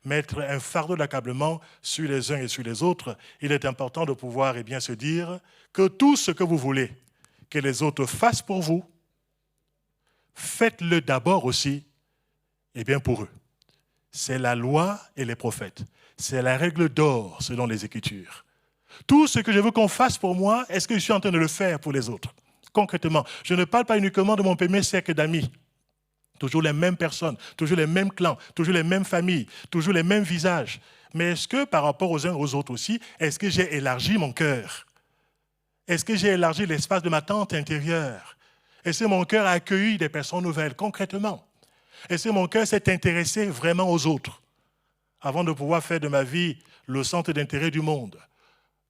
mettre un fardeau d'accablement sur les uns et sur les autres, il est important de pouvoir se dire que tout ce que vous voulez que les autres fassent pour vous, faites-le d'abord aussi pour eux. C'est la loi et les prophètes. C'est la règle d'or selon les Écritures. Tout ce que je veux qu'on fasse pour moi, est-ce que je suis en train de le faire pour les autres? Concrètement, je ne parle pas uniquement de mon premier cercle d'amis. Toujours les mêmes personnes, toujours les mêmes clans, toujours les mêmes familles, toujours les mêmes visages. Mais est-ce que par rapport aux uns aux autres aussi, est-ce que j'ai élargi mon cœur? Est-ce que j'ai élargi l'espace de ma tente intérieure? Est-ce que mon cœur a accueilli des personnes nouvelles, concrètement? Est-ce que mon cœur s'est intéressé vraiment aux autres avant de pouvoir faire de ma vie le centre d'intérêt du monde,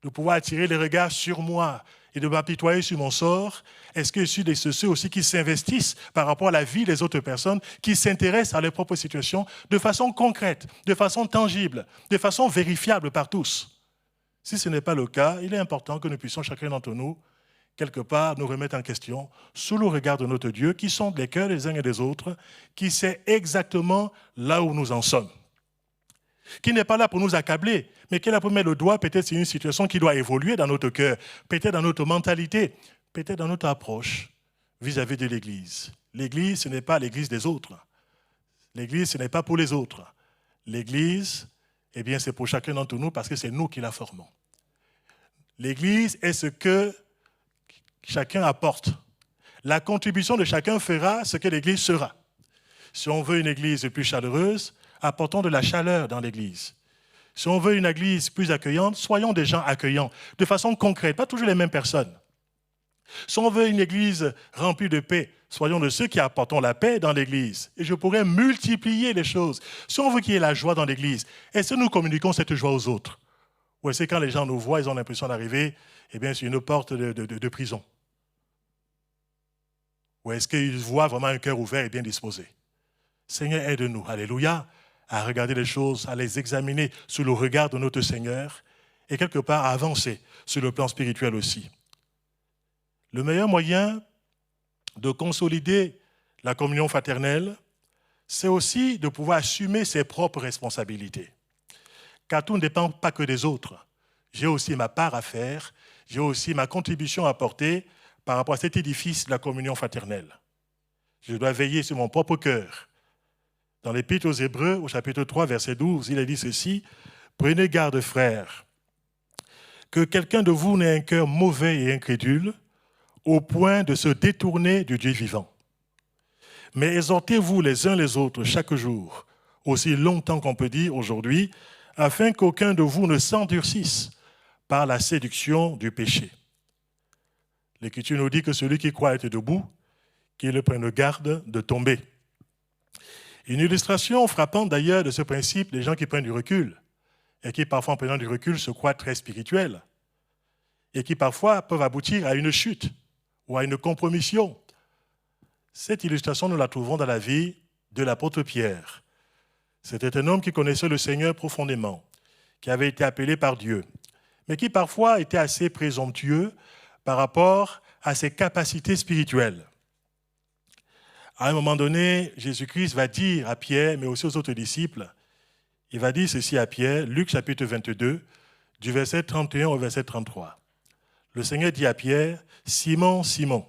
de pouvoir attirer les regards sur moi et de m'apitoyer sur mon sort? Est-ce que je suis de ceux aussi qui s'investissent par rapport à la vie des autres personnes, qui s'intéressent à leur propre situation de façon concrète, de façon tangible, de façon vérifiable par tous? Si ce n'est pas le cas, il est important que nous puissions chacun d'entre nous, quelque part, nous remettre en question sous le regard de notre Dieu, qui sont les cœurs des uns et des autres, qui sait exactement là où nous en sommes. Qui n'est pas là pour nous accabler, mais qui est là pour mettre le doigt peut-être sur une situation qui doit évoluer dans notre cœur, peut-être dans notre mentalité, peut-être dans notre approche vis-à-vis de l'Église. L'Église, ce n'est pas l'Église des autres. L'Église, ce n'est pas pour les autres. L'Église, c'est pour chacun d'entre nous parce que c'est nous qui la formons. L'Église est ce que chacun apporte. La contribution de chacun fera ce que l'Église sera. Si on veut une Église plus chaleureuse, apportons de la chaleur dans l'Église. Si on veut une Église plus accueillante, soyons des gens accueillants, de façon concrète, pas toujours les mêmes personnes. Si on veut une Église remplie de paix, soyons de ceux qui apportons la paix dans l'Église. Et je pourrais multiplier les choses. Si on veut qu'il y ait la joie dans l'Église, est-ce que nous communiquons cette joie aux autres? Ou est-ce que quand les gens nous voient, ils ont l'impression d'arriver sur une porte de prison? Ou est-ce qu'ils voient vraiment un cœur ouvert et bien disposé? Seigneur, aide-nous, alléluia, à regarder les choses, à les examiner sous le regard de notre Seigneur et quelque part à avancer sur le plan spirituel aussi. Le meilleur moyen de consolider la communion fraternelle, c'est aussi de pouvoir assumer ses propres responsabilités. Car tout ne dépend pas que des autres. J'ai aussi ma part à faire, j'ai aussi ma contribution à apporter par rapport à cet édifice de la communion fraternelle. Je dois veiller sur mon propre cœur. Dans l'Épître aux Hébreux, au chapitre 3, verset 12, il est dit ceci: « Prenez garde, frères, que quelqu'un de vous n'ait un cœur mauvais et incrédule, au point de se détourner du Dieu vivant. Mais exhortez-vous les uns les autres chaque jour, aussi longtemps qu'on peut dire aujourd'hui, afin qu'aucun de vous ne s'endurcisse par la séduction du péché. » L'Écriture nous dit que celui qui croit être debout, qu'il prenne garde de tomber. Une illustration frappante d'ailleurs de ce principe des gens qui prennent du recul et qui parfois en prenant du recul se croient très spirituels et qui parfois peuvent aboutir à une chute ou à une compromission. Cette illustration, nous la trouvons dans la vie de l'apôtre Pierre. C'était un homme qui connaissait le Seigneur profondément, qui avait été appelé par Dieu, mais qui parfois était assez présomptueux par rapport à ses capacités spirituelles. À un moment donné, Jésus-Christ va dire à Pierre, mais aussi aux autres disciples, il va dire ceci à Pierre, Luc chapitre 22, du verset 31 au verset 33. Le Seigneur dit à Pierre, « Simon, Simon,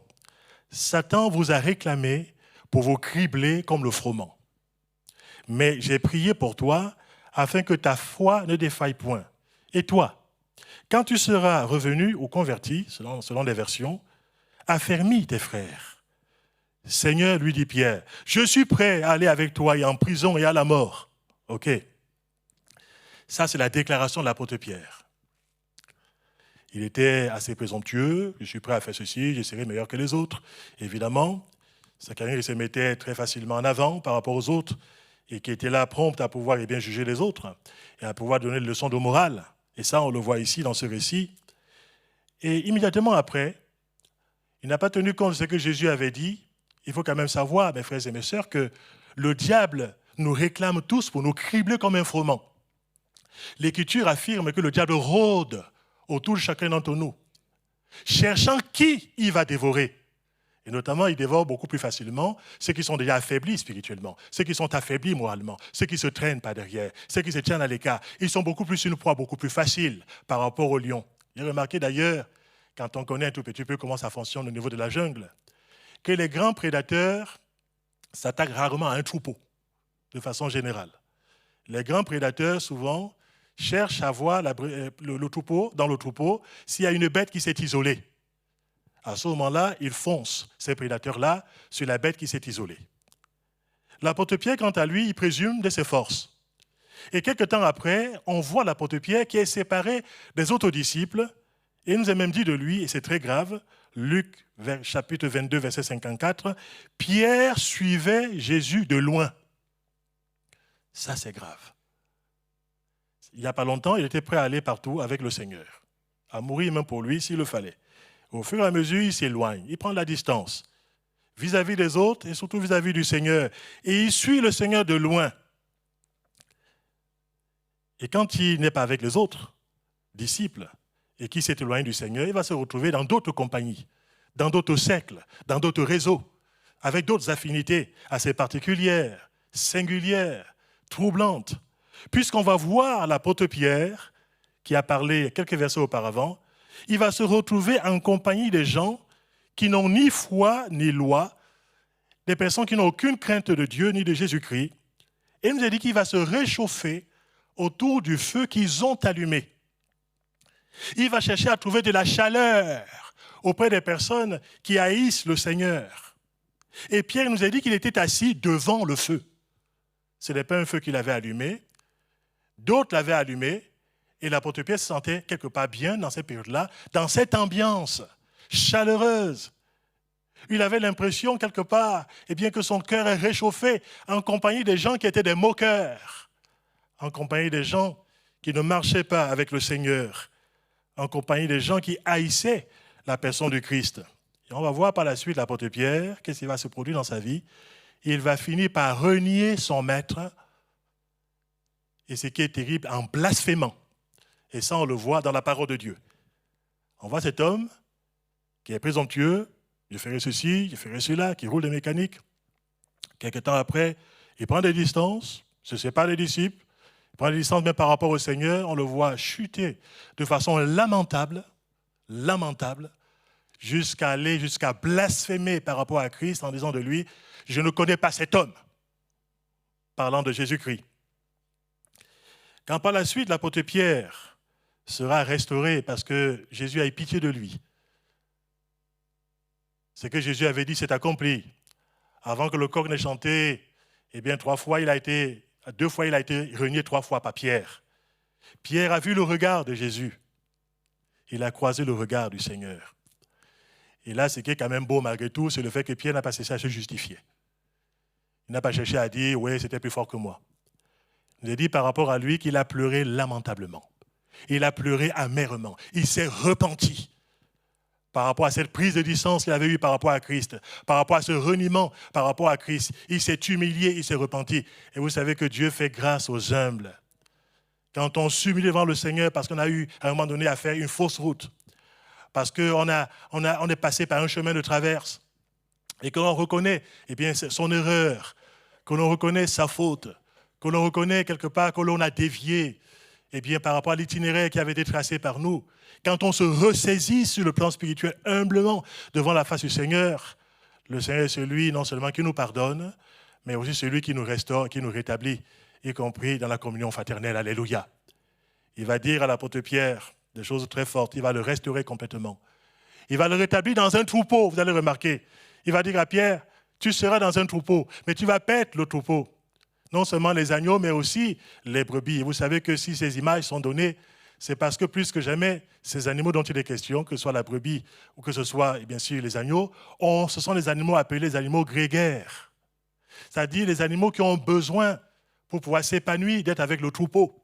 Satan vous a réclamé pour vous cribler comme le froment. Mais j'ai prié pour toi afin que ta foi ne défaille point. Et toi, quand tu seras revenu ou converti, selon les versions, affermis tes frères. » Seigneur, lui dit Pierre, je suis prêt à aller avec toi et en prison et à la mort. Ok. Ça, c'est la déclaration de l'apôtre Pierre. Il était assez présomptueux, je suis prêt à faire ceci, je serai meilleur que les autres. Évidemment, c'est quelqu'un qui se mettait très facilement en avant par rapport aux autres et qui était là prompt à pouvoir bien juger les autres et à pouvoir donner des leçons de morale. Et ça, on le voit ici dans ce récit. Et immédiatement après, Il n'a pas tenu compte de ce que Jésus avait dit. Il faut quand même savoir, mes frères et mes sœurs, que le diable nous réclame tous pour nous cribler comme un froment. L'Écriture affirme que le diable rôde autour de chacun d'entre nous, cherchant qui il va dévorer. Et notamment, il dévore beaucoup plus facilement ceux qui sont déjà affaiblis spirituellement, ceux qui sont affaiblis moralement, ceux qui se traînent par derrière, ceux qui se tiennent à l'écart. Ils sont beaucoup plus une proie, beaucoup plus facile par rapport au lion. J'ai remarqué d'ailleurs, quand on connaît un tout petit peu comment ça fonctionne au niveau de la jungle, que les grands prédateurs s'attaquent rarement à un troupeau, de façon générale. Les grands prédateurs, souvent, cherchent à voir le troupeau, dans le troupeau s'il y a une bête qui s'est isolée. À ce moment-là, ils foncent, ces prédateurs-là, sur la bête qui s'est isolée. L'apôtre Pierre, quant à lui, il présume de ses forces. Et quelque temps après, on voit l'apôtre Pierre qui est séparé des autres disciples, et il nous est même dit de lui, et c'est très grave, Luc chapitre 22, verset 54, « Pierre suivait Jésus de loin. » Ça, c'est grave. Il n'y a pas longtemps, il était prêt à aller partout avec le Seigneur, à mourir même pour lui s'il le fallait. Au fur et à mesure, il s'éloigne, il prend la distance vis-à-vis des autres et surtout vis-à-vis du Seigneur. Et il suit le Seigneur de loin. Et quand il n'est pas avec les autres disciples et qu'il s'est éloigné du Seigneur, il va se retrouver dans d'autres compagnies, dans d'autres cercles, dans d'autres réseaux, avec d'autres affinités assez particulières, singulières, troublantes. Puisqu'on va voir l'apôtre Pierre, qui a parlé quelques versets auparavant, il va se retrouver en compagnie des gens qui n'ont ni foi ni loi, des personnes qui n'ont aucune crainte de Dieu ni de Jésus-Christ. Et il nous a dit qu'il va se réchauffer autour du feu qu'ils ont allumé. Il va chercher à trouver de la chaleur auprès des personnes qui haïssent le Seigneur. Et Pierre nous a dit qu'il était assis devant le feu. Ce n'est pas un feu qu'il avait allumé, d'autres l'avaient allumé, et l'apôtre Pierre se sentait quelque part bien dans cette période-là, dans cette ambiance chaleureuse. Il avait l'impression quelque part que son cœur est réchauffé en compagnie des gens qui étaient des moqueurs, en compagnie des gens qui ne marchaient pas avec le Seigneur, en compagnie des gens qui haïssaient la personne du Christ. Et on va voir par la suite l'apôtre Pierre, qu'est-ce qui va se produire dans sa vie. Il va finir par renier son maître, et ce qui est terrible, en blasphémant. Et ça, on le voit dans la parole de Dieu. On voit cet homme qui est présomptueux, je ferai ceci, je ferai cela, qui roule des mécaniques. Quelque temps après, il prend des distances, se sépare des disciples, il prend des distances même par rapport au Seigneur, on le voit chuter de façon lamentable, jusqu'à blasphémer par rapport à Christ en disant de lui, je ne connais pas cet homme, parlant de Jésus-Christ. Quand par la suite, l'apôtre Pierre sera restauré parce que Jésus a eu pitié de lui. Ce que Jésus avait dit s'est accompli. Avant que le coq n'ait chanté, deux fois il a été renié 3 fois par Pierre. Pierre a vu le regard de Jésus. Il a croisé le regard du Seigneur. Et là, ce qui est quand même beau malgré tout, c'est le fait que Pierre n'a pas cessé à se justifier. Il n'a pas cherché à dire « oui, c'était plus fort que moi ». Il a dit par rapport à lui qu'il a pleuré lamentablement. Il a pleuré amèrement. Il s'est repenti par rapport à cette prise de distance qu'il avait eue par rapport à Christ, par rapport à ce reniement par rapport à Christ. Il s'est humilié, il s'est repenti. Et vous savez que Dieu fait grâce aux humbles. Quand on s'humilie devant le Seigneur parce qu'on a eu à un moment donné à faire une fausse route, parce qu'on est passé par un chemin de traverse et que l'on reconnaît son erreur, que l'on reconnaît sa faute, que l'on reconnaît quelque part que l'on a dévié par rapport à l'itinéraire qui avait été tracé par nous. Quand on se ressaisit sur le plan spirituel humblement devant la face du Seigneur, le Seigneur est celui non seulement qui nous pardonne, mais aussi celui qui nous restaure, qui nous rétablit, y compris dans la communion fraternelle. Alléluia. Il va dire à l'apôtre Pierre des choses très fortes. Il va le restaurer complètement. Il va le rétablir dans un troupeau, vous allez remarquer. Il va dire à Pierre, tu seras dans un troupeau, mais tu vas paître le troupeau. Non seulement les agneaux, mais aussi les brebis. Et vous savez que si ces images sont données, c'est parce que plus que jamais, ces animaux dont il est question, que ce soit la brebis ou que ce soit, bien sûr, les agneaux, ce sont les animaux appelés les animaux grégaires. C'est-à-dire les animaux qui ont besoin, pour pouvoir s'épanouir, d'être avec le troupeau.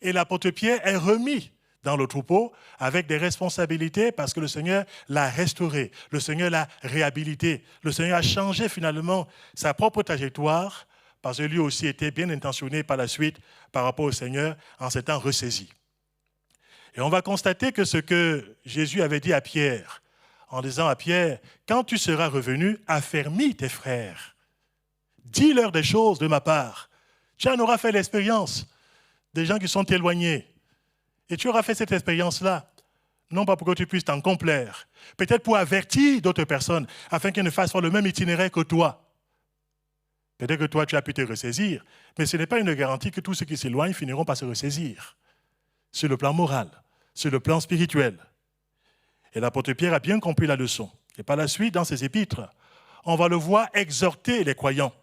Et l'apôtre Pierre est remis dans le troupeau avec des responsabilités parce que le Seigneur l'a restauré, le Seigneur l'a réhabilité, le Seigneur a changé finalement sa propre trajectoire parce que lui aussi était bien intentionné par la suite par rapport au Seigneur en s'étant ressaisi. Et on va constater que ce que Jésus avait dit à Pierre, en disant à Pierre, quand tu seras revenu, affermis tes frères. Dis-leur des choses de ma part. Tu en auras fait l'expérience des gens qui sont éloignés. Et tu auras fait cette expérience-là, non pas pour que tu puisses t'en complaire, peut-être pour avertir d'autres personnes, afin qu'elles ne fassent pas le même itinéraire que toi. Peut-être que toi, tu as pu te ressaisir, mais ce n'est pas une garantie que tous ceux qui s'éloignent finiront par se ressaisir. Sur le plan moral, sur le plan spirituel. Et l'apôtre Pierre a bien compris la leçon. Et par la suite, dans ses épîtres, on va le voir exhorter les croyants.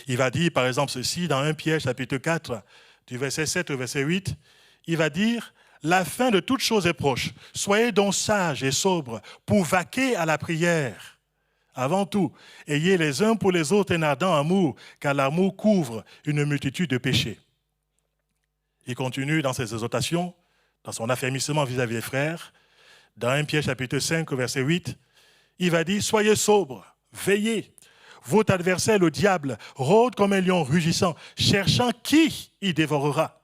Il va dire, par exemple, ceci, dans 1 Pierre, chapitre 4, du verset 7 au verset 8, il va dire, « La fin de toute chose est proche. Soyez donc sages et sobres pour vaquer à la prière. Avant tout, ayez les uns pour les autres un ardent amour, car l'amour couvre une multitude de péchés. » Il continue dans ses exhortations, dans son affermissement vis-à-vis des frères. Dans 1 Pierre chapitre 5, verset 8, il va dire « Soyez sobres, veillez. Votre adversaire, le diable, rôde comme un lion rugissant, cherchant qui y dévorera. »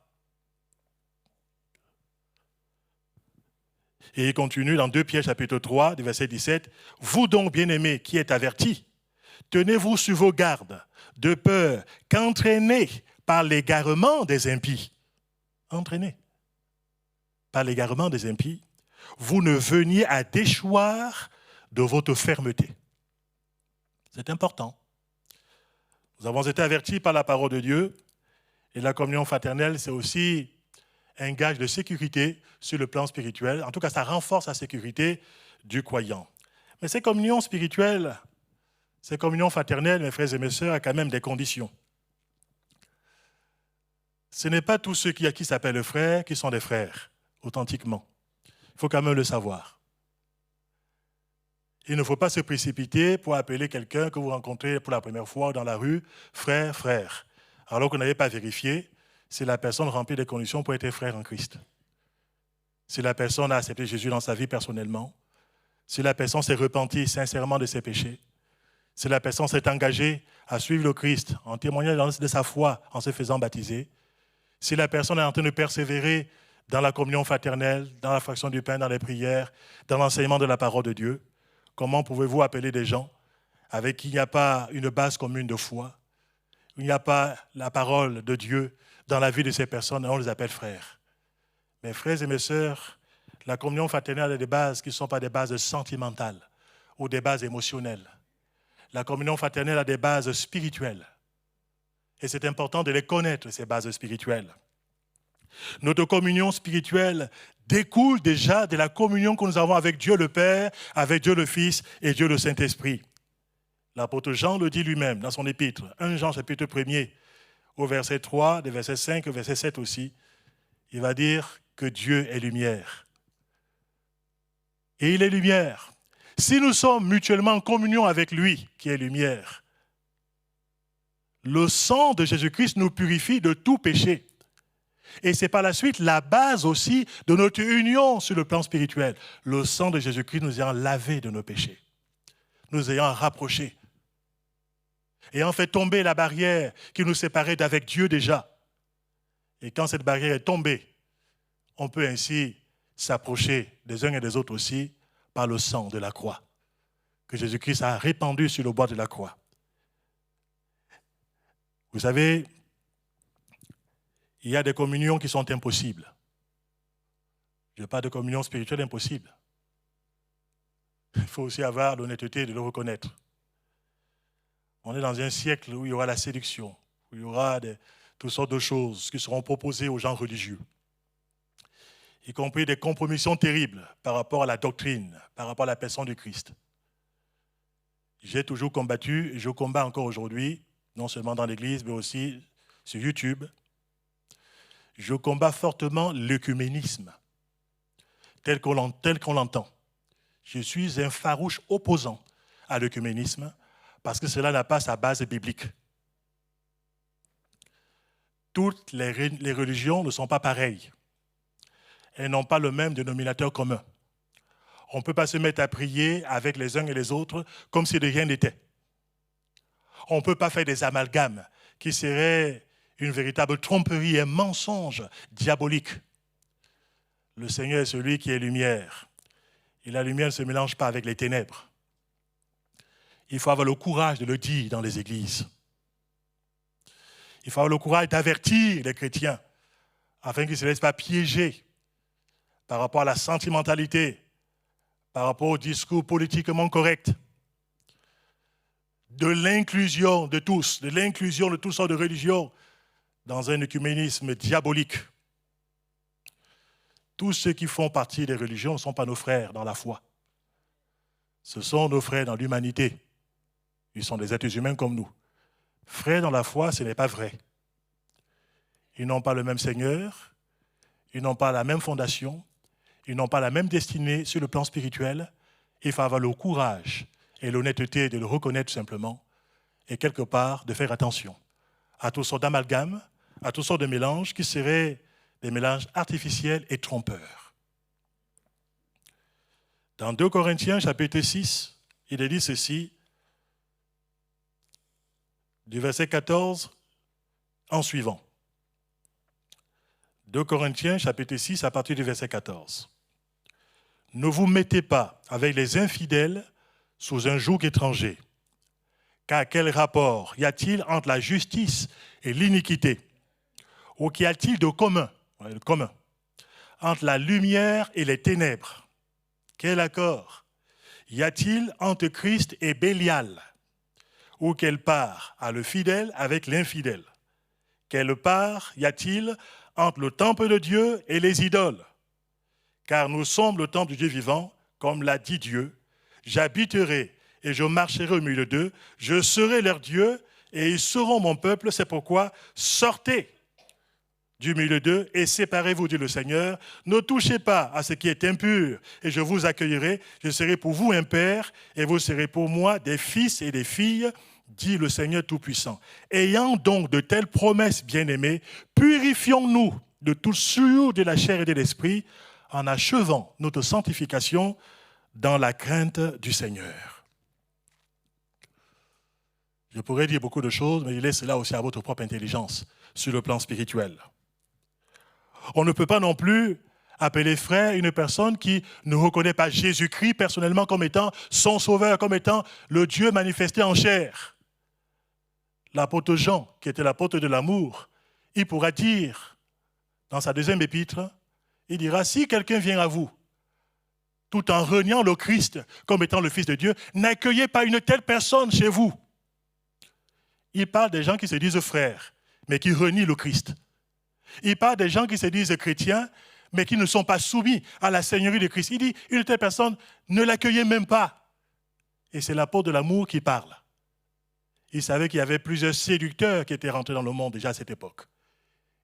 Et il continue dans 2 Pierre chapitre 3, du verset 17, « Vous donc, bien-aimés, qui êtes avertis, tenez-vous sur vos gardes, de peur qu'entraînés par l'égarement des impies, entraînés par l'égarement des impies, vous ne veniez à déchoir de votre fermeté. » C'est important. Nous avons été avertis par la parole de Dieu et la communion fraternelle, c'est aussi un gage de sécurité sur le plan spirituel. En tout cas, ça renforce la sécurité du croyant. Mais ces communions spirituelles, ces communions fraternelles, mes frères et mes sœurs, ont quand même des conditions. Ce n'est pas tous ceux à qui s'appellent frères qui sont des frères, authentiquement. Il faut quand même le savoir. Il ne faut pas se précipiter pour appeler quelqu'un que vous rencontrez pour la première fois dans la rue, frère, frère, alors que vous n'avez pas vérifié si la personne remplit des conditions pour être frère en Christ. Si la personne a accepté Jésus dans sa vie personnellement, si la personne s'est repentie sincèrement de ses péchés, si la personne s'est engagée à suivre le Christ en témoignant de sa foi en se faisant baptiser, si la personne est en train de persévérer dans la communion fraternelle, dans la fraction du pain, dans les prières, dans l'enseignement de la parole de Dieu, comment pouvez-vous appeler des gens avec qui il n'y a pas une base commune de foi, où il n'y a pas la parole de Dieu dans la vie de ces personnes, et on les appelle frères. Mes frères et mes sœurs, la communion fraternelle a des bases qui ne sont pas des bases sentimentales ou des bases émotionnelles. La communion fraternelle a des bases spirituelles. Et c'est important de les connaître, ces bases spirituelles. Notre communion spirituelle découle déjà de la communion que nous avons avec Dieu le Père, avec Dieu le Fils et Dieu le Saint-Esprit. L'apôtre Jean le dit lui-même dans son épître, 1 Jean chapitre 1er, au verset 3, des versets 5 au verset 7 aussi, il va dire que Dieu est lumière. Et il est lumière. Si nous sommes mutuellement en communion avec lui, qui est lumière, le sang de Jésus-Christ nous purifie de tout péché. Et c'est par la suite la base aussi de notre union sur le plan spirituel. Le sang de Jésus-Christ nous ayant lavé de nos péchés, nous ayant rapprochés, ayant fait tomber la barrière qui nous séparait d'avec Dieu déjà. Et quand cette barrière est tombée, on peut ainsi s'approcher des uns et des autres aussi par le sang de la croix que Jésus-Christ a répandu sur le bois de la croix. Vous savez, il y a des communions qui sont impossibles. Je n'ai pas de communion spirituelle impossible. Il faut aussi avoir l'honnêteté de le reconnaître. On est dans un siècle où il y aura la séduction, où il y aura toutes sortes de choses qui seront proposées aux gens religieux, y compris des compromissions terribles par rapport à la doctrine, par rapport à la personne du Christ. J'ai toujours combattu, et je combats encore aujourd'hui, non seulement dans l'Église, mais aussi sur YouTube. Je combats fortement l'œcuménisme, tel qu'on l'entend. Je suis un farouche opposant à l'œcuménisme, parce que cela n'a pas sa base biblique. Toutes les religions ne sont pas pareilles. et n'ont pas le même dénominateur commun. On ne peut pas se mettre à prier avec les uns et les autres comme si de rien n'était. On ne peut pas faire des amalgames qui seraient une véritable tromperie et mensonge diabolique. Le Seigneur est celui qui est lumière. Et la lumière ne se mélange pas avec les ténèbres. Il faut avoir le courage de le dire dans les églises. Il faut avoir le courage d'avertir les chrétiens afin qu'ils ne se laissent pas piéger par rapport à la sentimentalité, par rapport au discours politiquement correct, de l'inclusion de tous, de l'inclusion de toutes sortes de religions dans un œcuménisme diabolique. Tous ceux qui font partie des religions ne sont pas nos frères dans la foi. Ce sont nos frères dans l'humanité. Ils sont des êtres humains comme nous. Frères dans la foi, ce n'est pas vrai. Ils n'ont pas le même Seigneur, ils n'ont pas la même fondation, ils n'ont pas la même destinée sur le plan spirituel. Il faut avoir le courage et l'honnêteté de le reconnaître simplement et quelque part de faire attention à toutes sortes d'amalgames, à toutes sortes de mélanges qui seraient des mélanges artificiels et trompeurs. Dans 2 Corinthiens chapitre 6, il est dit ceci, du verset 14 en suivant. 2 Corinthiens chapitre 6 à partir du verset 14. Ne vous mettez pas avec les infidèles sous un joug étranger. Car quel rapport y a-t-il entre la justice et l'iniquité? Ou qu'y a-t-il de commun, entre la lumière et les ténèbres? Quel accord y a-t-il entre Christ et Bélial? Ou quelle part a le fidèle avec l'infidèle? Quelle part y a-t-il entre le temple de Dieu et les idoles? Car nous sommes le temple du Dieu vivant, comme l'a dit Dieu. J'habiterai et je marcherai au milieu d'eux, je serai leur Dieu et ils seront mon peuple. C'est pourquoi sortez du milieu d'eux et séparez-vous, dit le Seigneur. Ne touchez pas à ce qui est impur et je vous accueillerai. Je serai pour vous un père et vous serez pour moi des fils et des filles, dit le Seigneur Tout-Puissant. Ayant donc de telles promesses, bien-aimés, purifions-nous de tout souillure de la chair et de l'esprit en achevant notre sanctification dans la crainte du Seigneur. Je pourrais dire beaucoup de choses, mais je laisse cela aussi à votre propre intelligence sur le plan spirituel. On ne peut pas non plus appeler frère une personne qui ne reconnaît pas Jésus-Christ personnellement comme étant son sauveur, comme étant le Dieu manifesté en chair. L'apôtre Jean, qui était l'apôtre de l'amour, il pourra dire dans sa deuxième épître, il dira, si quelqu'un vient à vous, tout en reniant le Christ comme étant le Fils de Dieu, n'accueillez pas une telle personne chez vous. Il parle des gens qui se disent frères, mais qui renient le Christ. Il parle des gens qui se disent chrétiens, mais qui ne sont pas soumis à la seigneurie de Christ. Il dit, une telle personne, ne l'accueillez même pas. Et c'est l'apôtre de l'amour qui parle. Il savait qu'il y avait plusieurs séducteurs qui étaient rentrés dans le monde déjà à cette époque.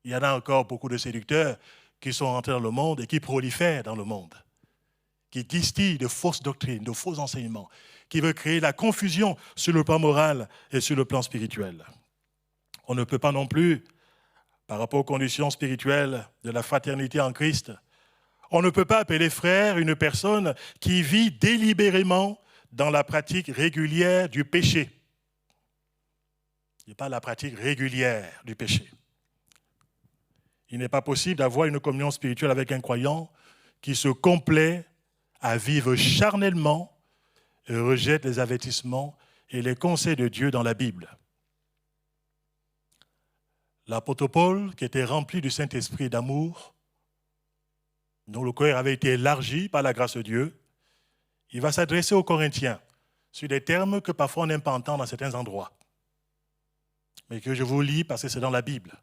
Il y en a encore beaucoup de séducteurs qui sont rentrés dans le monde et qui prolifèrent dans le monde, qui distillent de fausses doctrines, de faux enseignements, qui veulent créer la confusion sur le plan moral et sur le plan spirituel. On ne peut pas non plus, par rapport aux conditions spirituelles de la fraternité en Christ, on ne peut pas appeler frère une personne qui vit délibérément dans la pratique régulière du péché. Il n'est pas la pratique régulière du péché. Il n'est pas possible d'avoir une communion spirituelle avec un croyant qui se complaît à vivre charnellement et rejette les avertissements et les conseils de Dieu dans la Bible. L'apôtre Paul, qui était rempli du Saint-Esprit d'amour, dont le cœur avait été élargi par la grâce de Dieu, il va s'adresser aux Corinthiens sur des termes que parfois on n'aime pas entendre dans certains endroits, mais que je vous lis parce que c'est dans la Bible.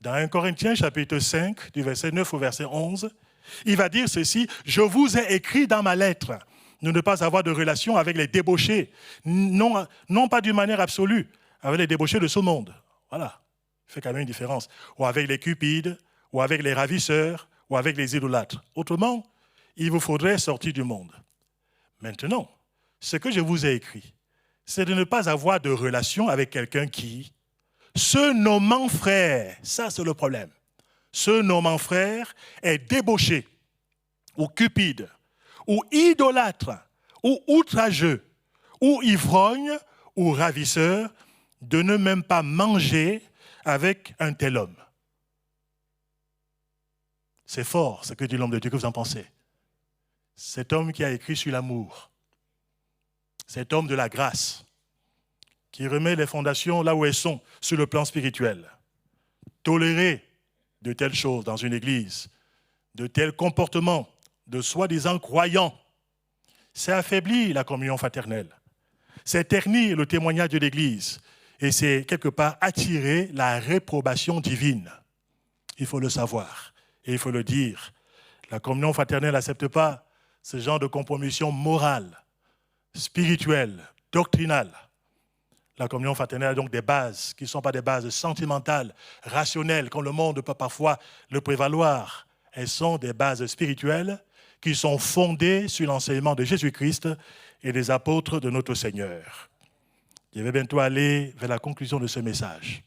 Dans 1 Corinthiens chapitre 5, du verset 9 au verset 11, il va dire ceci, « Je vous ai écrit dans ma lettre de ne pas avoir de relation avec les débauchés, non pas d'une manière absolue, avec les débauchés de ce monde. » Voilà, il fait quand même une différence. Ou avec les cupides, ou avec les ravisseurs, ou avec les idolâtres. Autrement, il vous faudrait sortir du monde. Maintenant, ce que je vous ai écrit, c'est de ne pas avoir de relation avec quelqu'un qui, se nommant frère, ça c'est le problème, se nommant frère est débauché, ou cupide, ou idolâtre, ou outrageux, ou ivrogne, ou ravisseur, de ne même pas manger avec un tel homme. C'est fort ce que dit l'homme de Dieu, que vous en pensez? Cet homme qui a écrit sur l'amour, cet homme de la grâce, qui remet les fondations là où elles sont, sur le plan spirituel. Tolérer de telles choses dans une église, de tels comportements de soi-disant croyants, c'est affaiblir la communion fraternelle, c'est ternir le témoignage de l'église et c'est quelque part attirer la réprobation divine. Il faut le savoir et il faut le dire. La communion fraternelle n'accepte pas ce genre de compromission morale, spirituelle, doctrinale. La communion fraternelle a donc des bases qui ne sont pas des bases sentimentales, rationnelles, comme le monde peut parfois le prévaloir. Elles sont des bases spirituelles qui sont fondées sur l'enseignement de Jésus-Christ et des apôtres de notre Seigneur. Je vais bientôt aller vers la conclusion de ce message.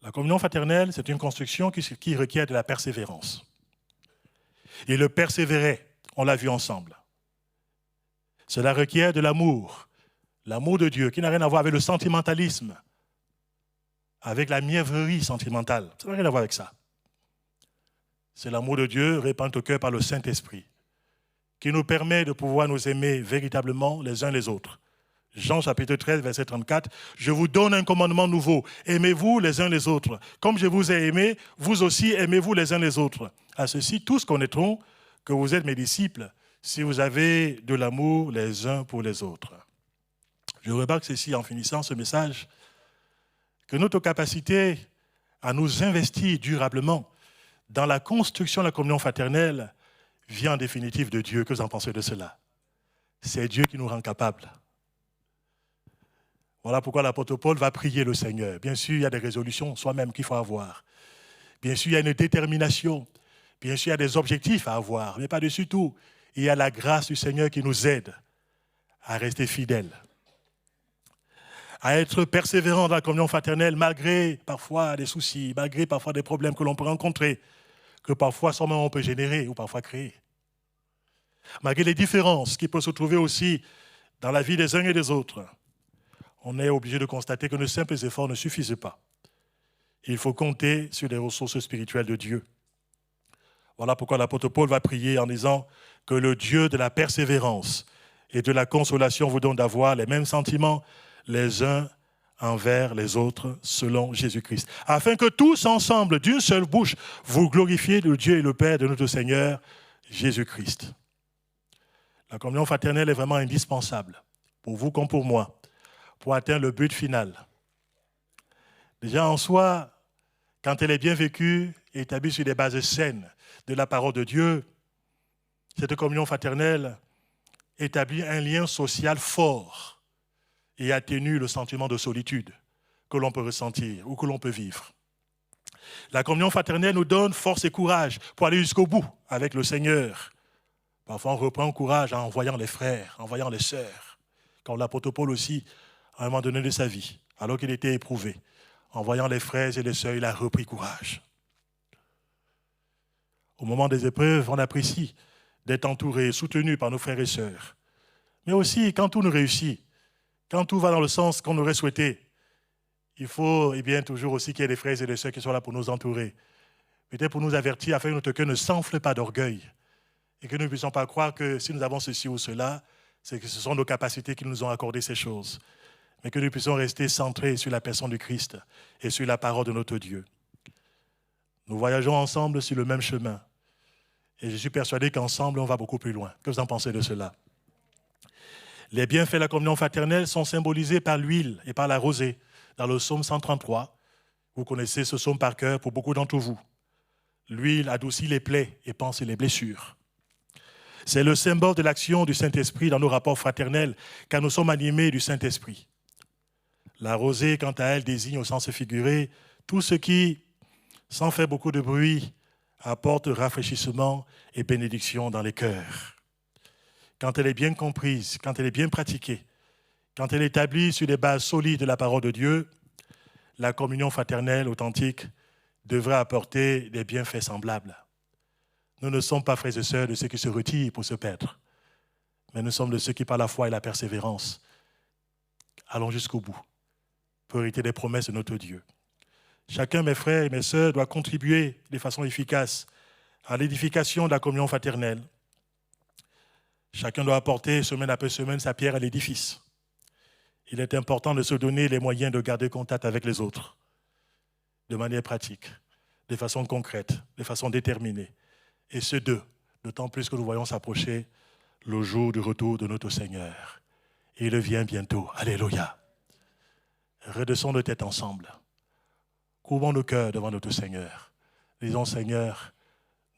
La communion fraternelle, c'est une construction qui requiert de la persévérance. Et le persévérer, on l'a vu ensemble. Cela requiert de l'amour de Dieu, qui n'a rien à voir avec le sentimentalisme, avec la mièvrerie sentimentale. Ça n'a rien à voir avec ça. C'est l'amour de Dieu répandu au cœur par le Saint-Esprit, qui nous permet de pouvoir nous aimer véritablement les uns les autres. Jean chapitre 13, verset 34, « Je vous donne un commandement nouveau, aimez-vous les uns les autres. Comme je vous ai aimés, vous aussi aimez-vous les uns les autres. À ceci, tous connaîtront que vous êtes mes disciples, si vous avez de l'amour les uns pour les autres. » Je remarque ceci en finissant ce message, que notre capacité à nous investir durablement dans la construction de la communion fraternelle vient en définitive de Dieu. Que vous en pensez de cela? C'est Dieu qui nous rend capables. Voilà pourquoi l'apôtre Paul va prier le Seigneur. Bien sûr, il y a des résolutions soi-même qu'il faut avoir. Bien sûr, il y a une détermination. Bien sûr, il y a des objectifs à avoir. Mais par-dessus tout, il y a la grâce du Seigneur qui nous aide à rester fidèles, à être persévérants dans la communion fraternelle malgré parfois des soucis, malgré parfois des problèmes que l'on peut rencontrer, que parfois seulement on peut générer ou parfois créer. Malgré les différences qui peuvent se trouver aussi dans la vie des uns et des autres, on est obligé de constater que nos simples efforts ne suffisent pas. Il faut compter sur les ressources spirituelles de Dieu. Voilà pourquoi l'apôtre Paul va prier en disant que le Dieu de la persévérance et de la consolation vous donne d'avoir les mêmes sentiments les uns envers les autres selon Jésus-Christ, afin que tous ensemble, d'une seule bouche, vous glorifiez le Dieu et le Père de notre Seigneur Jésus-Christ. La communion fraternelle est vraiment indispensable, pour vous comme pour moi, pour atteindre le but final. Déjà en soi, quand elle est bien vécue et établie sur des bases saines de la parole de Dieu, cette communion fraternelle établit un lien social fort et atténue le sentiment de solitude que l'on peut ressentir ou que l'on peut vivre. La communion fraternelle nous donne force et courage pour aller jusqu'au bout avec le Seigneur. Parfois, on reprend courage en voyant les frères, en voyant les sœurs, comme l'apôtre Paul aussi, à un moment donné de sa vie, alors qu'il était éprouvé. En voyant les frères et les sœurs, il a repris courage. Au moment des épreuves, on apprécie d'être entouré, soutenu par nos frères et sœurs. Mais aussi, quand tout nous réussit, quand tout va dans le sens qu'on aurait souhaité, il faut toujours aussi qu'il y ait des frères et des sœurs qui soient là pour nous entourer. Peut-être pour nous avertir, afin que notre cœur ne s'enfle pas d'orgueil. Et que nous ne puissions pas croire que si nous avons ceci ou cela, c'est que ce sont nos capacités qui nous ont accordé ces choses. Mais que nous puissions rester centrés sur la personne du Christ et sur la parole de notre Dieu. Nous voyageons ensemble sur le même chemin. Et je suis persuadé qu'ensemble, on va beaucoup plus loin. Que vous en pensez de cela? Les bienfaits de la communion fraternelle sont symbolisés par l'huile et par la rosée. Dans le psaume 133, vous connaissez ce psaume par cœur pour beaucoup d'entre vous. L'huile adoucit les plaies et panse les blessures. C'est le symbole de l'action du Saint-Esprit dans nos rapports fraternels, car nous sommes animés du Saint-Esprit. La rosée, quant à elle, désigne au sens figuré tout ce qui, sans faire beaucoup de bruit, apporte rafraîchissement et bénédiction dans les cœurs. Quand elle est bien comprise, quand elle est bien pratiquée, quand elle est établie sur des bases solides de la parole de Dieu, la communion fraternelle authentique devrait apporter des bienfaits semblables. Nous ne sommes pas frères et sœurs de ceux qui se retirent pour se perdre, mais nous sommes de ceux qui, par la foi et la persévérance, allons jusqu'au bout pour hériter des promesses de notre Dieu. Chacun, mes frères et mes sœurs, doit contribuer de façon efficace à l'édification de la communion fraternelle. Chacun doit apporter, semaine après semaine, sa pierre à l'édifice. Il est important de se donner les moyens de garder contact avec les autres, de manière pratique, de façon concrète, de façon déterminée. Et ce d'autant plus que nous voyons s'approcher le jour du retour de notre Seigneur. Et il vient bientôt. Alléluia. Redescendons de tête ensemble. Couvrons nos cœurs devant notre Seigneur. Disons, Seigneur,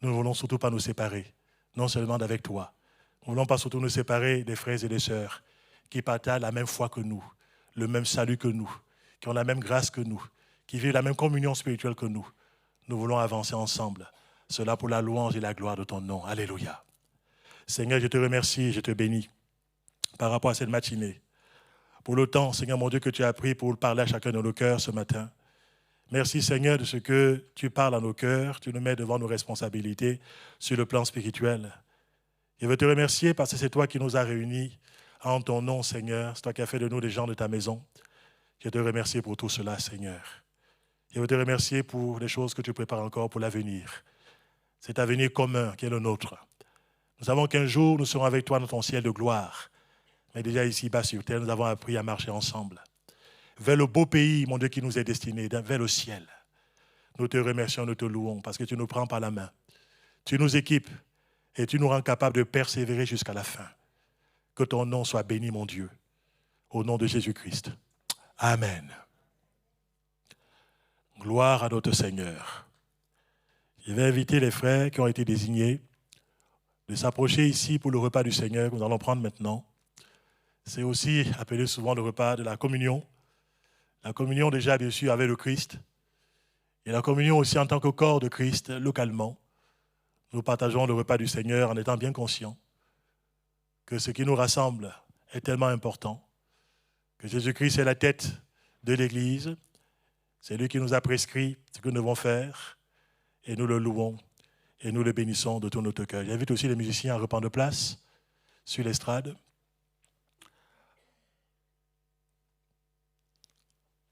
nous ne voulons surtout pas nous séparer, non seulement d'avec toi. Nous ne voulons pas surtout nous séparer des frères et des sœurs qui partagent la même foi que nous, le même salut que nous, qui ont la même grâce que nous, qui vivent la même communion spirituelle que nous. Nous voulons avancer ensemble. Cela pour la louange et la gloire de ton nom. Alléluia. Seigneur, je te remercie et je te bénis par rapport à cette matinée. Pour le temps, Seigneur mon Dieu, que tu as pris pour parler à chacun de nos cœurs ce matin. Merci Seigneur de ce que tu parles à nos cœurs. Tu nous mets devant nos responsabilités sur le plan spirituel. Je veux te remercier parce que c'est toi qui nous as réunis en ton nom, Seigneur. C'est toi qui as fait de nous des gens de ta maison. Je te remercie pour tout cela, Seigneur. Je veux te remercier pour les choses que tu prépares encore pour l'avenir. Cet avenir commun qui est le nôtre. Nous savons qu'un jour, nous serons avec toi dans ton ciel de gloire. Mais déjà ici-bas sur terre, nous avons appris à marcher ensemble. Vers le beau pays, mon Dieu, qui nous est destiné, vers le ciel. Nous te remercions, nous te louons, parce que tu nous prends par la main. Tu nous équipes et tu nous rends capables de persévérer jusqu'à la fin. Que ton nom soit béni, mon Dieu. Au nom de Jésus-Christ. Amen. Gloire à notre Seigneur. Je vais inviter les frères qui ont été désignés de s'approcher ici pour le repas du Seigneur que nous allons prendre maintenant. C'est aussi appelé souvent le repas de la communion. La communion déjà, bien sûr, avec le Christ. Et la communion aussi en tant que corps de Christ, localement. Nous partageons le repas du Seigneur en étant bien conscients que ce qui nous rassemble est tellement important, que Jésus-Christ est la tête de l'Église. C'est lui qui nous a prescrit ce que nous devons faire. Et nous le louons et nous le bénissons de tout notre cœur. J'invite aussi les musiciens à reprendre place sur l'estrade.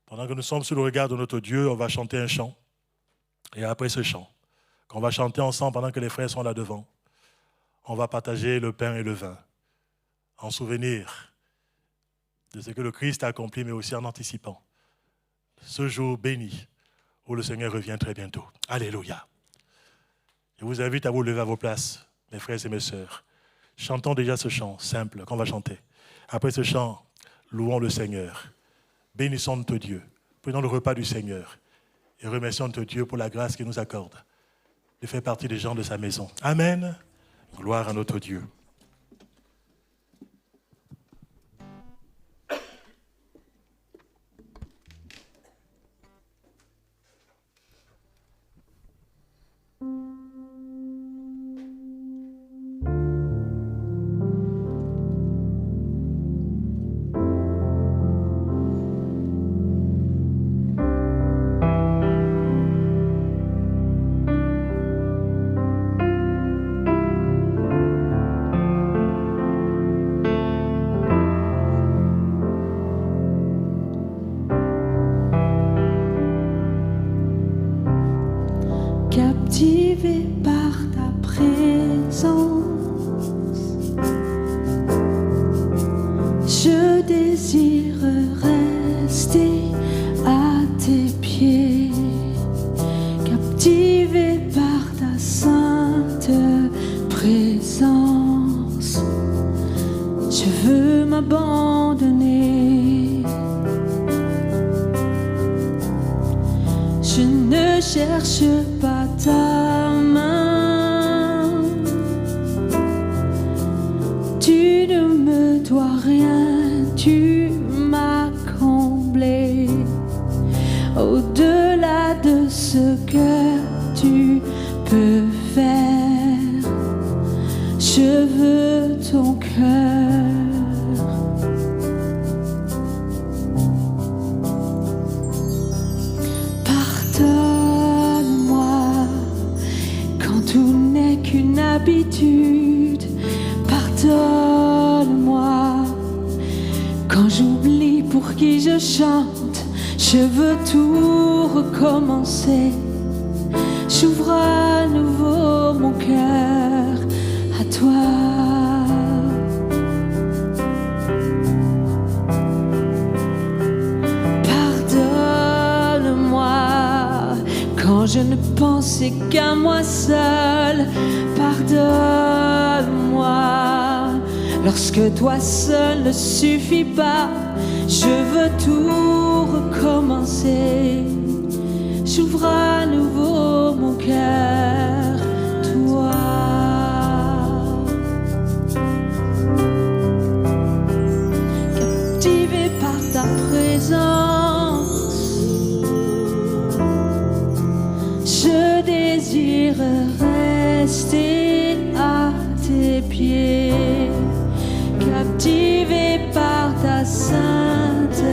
Pendant que nous sommes sous le regard de notre Dieu, on va chanter un chant. Et après ce chant, qu'on va chanter ensemble pendant que les frères sont là devant, on va partager le pain et le vin en souvenir de ce que le Christ a accompli, mais aussi en anticipant ce jour béni où le Seigneur revient très bientôt. Alléluia. Je vous invite à vous lever à vos places, mes frères et mes sœurs. Chantons déjà ce chant simple qu'on va chanter. Après ce chant, louons le Seigneur. Bénissons notre Dieu. Prenons le repas du Seigneur et remercions notre Dieu pour la grâce qu'il nous accorde de faire partie des gens de sa maison. Amen. Gloire à notre Dieu. Captivé par ta présence, je désire rester à tes pieds. Captivé par ta sainte présence, je veux m'abandonner. Je ne cherche pas ta main, tu ne me dois rien, tu m'as comblé. Au-delà de ce que tu peux faire, je veux ton cœur. habitude. Pardonne-moi quand j'oublie pour qui je chante. Je veux tout recommencer. J'ouvre à nouveau mon cœur à toi. Quand je ne pensais qu'à moi seul, pardonne-moi. Lorsque toi seul ne suffit pas, je veux tout recommencer. J'ouvre à nouveau mon cœur, toi. Captivé par ta présence, je désire rester à tes pieds, captivé par ta sainte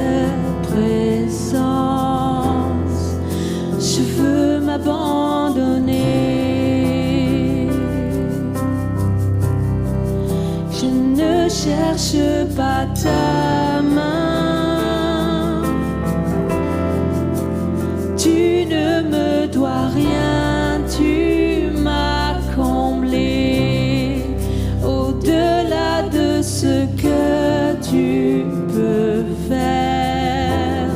présence. Je veux m'abandonner. Je ne cherche pas ta main. Tu ne me dois rien, tu m'as comblé. Au-delà de ce que tu peux faire,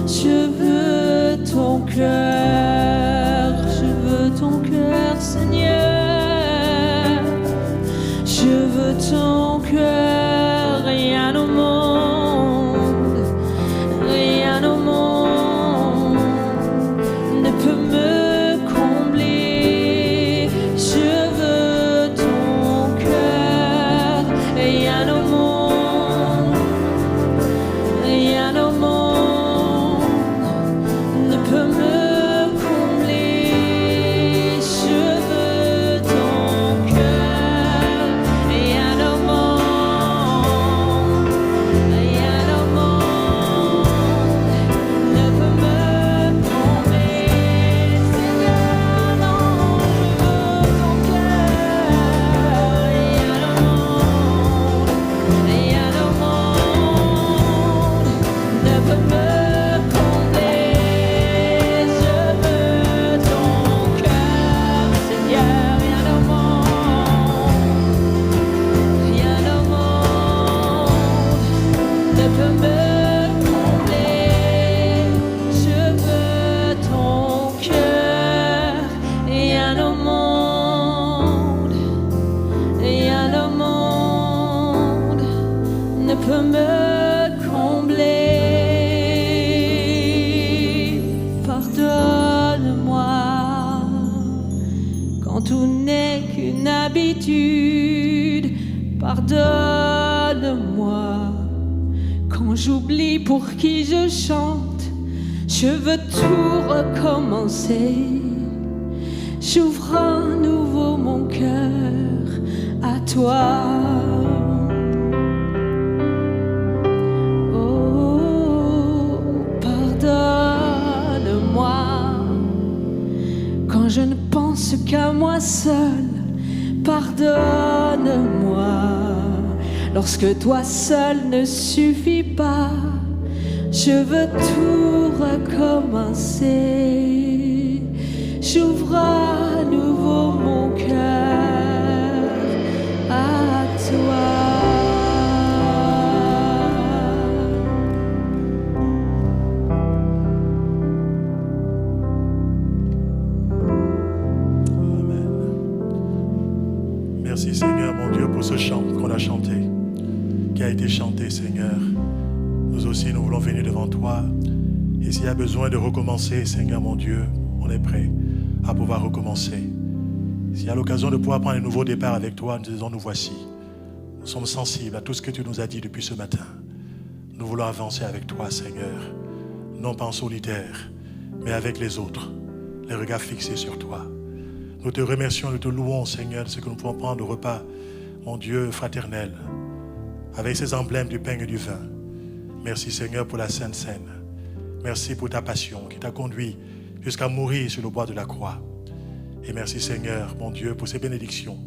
je veux ton cœur, je veux ton cœur, Seigneur. Je veux ton cœur, rien au monde, rien au monde ne peut me combler. Je veux ton cœur, rien au monde, rien au monde ne peut me combler. Je veux ton cœur, rien au monde, rien au monde ne peut me combler. Seigneur, non, je veux ton cœur, rien au monde, rien au monde ne peut me combler. Je veux ton cœur, Seigneur, rien au monde, rien au monde ne peut me combler. Je veux ton cœur, rien au monde, rien au monde ne peut me combler. Pardonne-moi quand tout n'est qu'une habitude. Pardonne-moi quand j'oublie pour qui je chante. Je veux tout recommencer. J'ouvre à nouveau mon cœur à toi. Oh, pardonne-moi quand je ne pense qu'à moi seul. Pardonne-moi lorsque toi seul ne suffit pas. Je veux tout recommencer. J'ouvre à nouveau mon cœur à toi. Merci Seigneur, mon Dieu, pour ce chant qu'on a chanté, qui a été chanté, Seigneur. Nous aussi, nous voulons venir devant toi. Et s'il y a besoin de recommencer, Seigneur, mon Dieu, on est prêt à pouvoir recommencer. S'il y a l'occasion de pouvoir prendre un nouveau départ avec toi, nous disons, nous voici. Nous sommes sensibles à tout ce que tu nous as dit depuis ce matin. Nous voulons avancer avec toi, Seigneur, non pas en solitaire, mais avec les autres, les regards fixés sur toi. Nous te remercions, nous te louons, Seigneur, de ce que nous pouvons prendre le repas, mon Dieu fraternel, avec ces emblèmes du pain et du vin. Merci, Seigneur, pour la Sainte Seine. Merci pour ta passion qui t'a conduit jusqu'à mourir sur le bois de la croix. Et merci, Seigneur, mon Dieu, pour ces bénédictions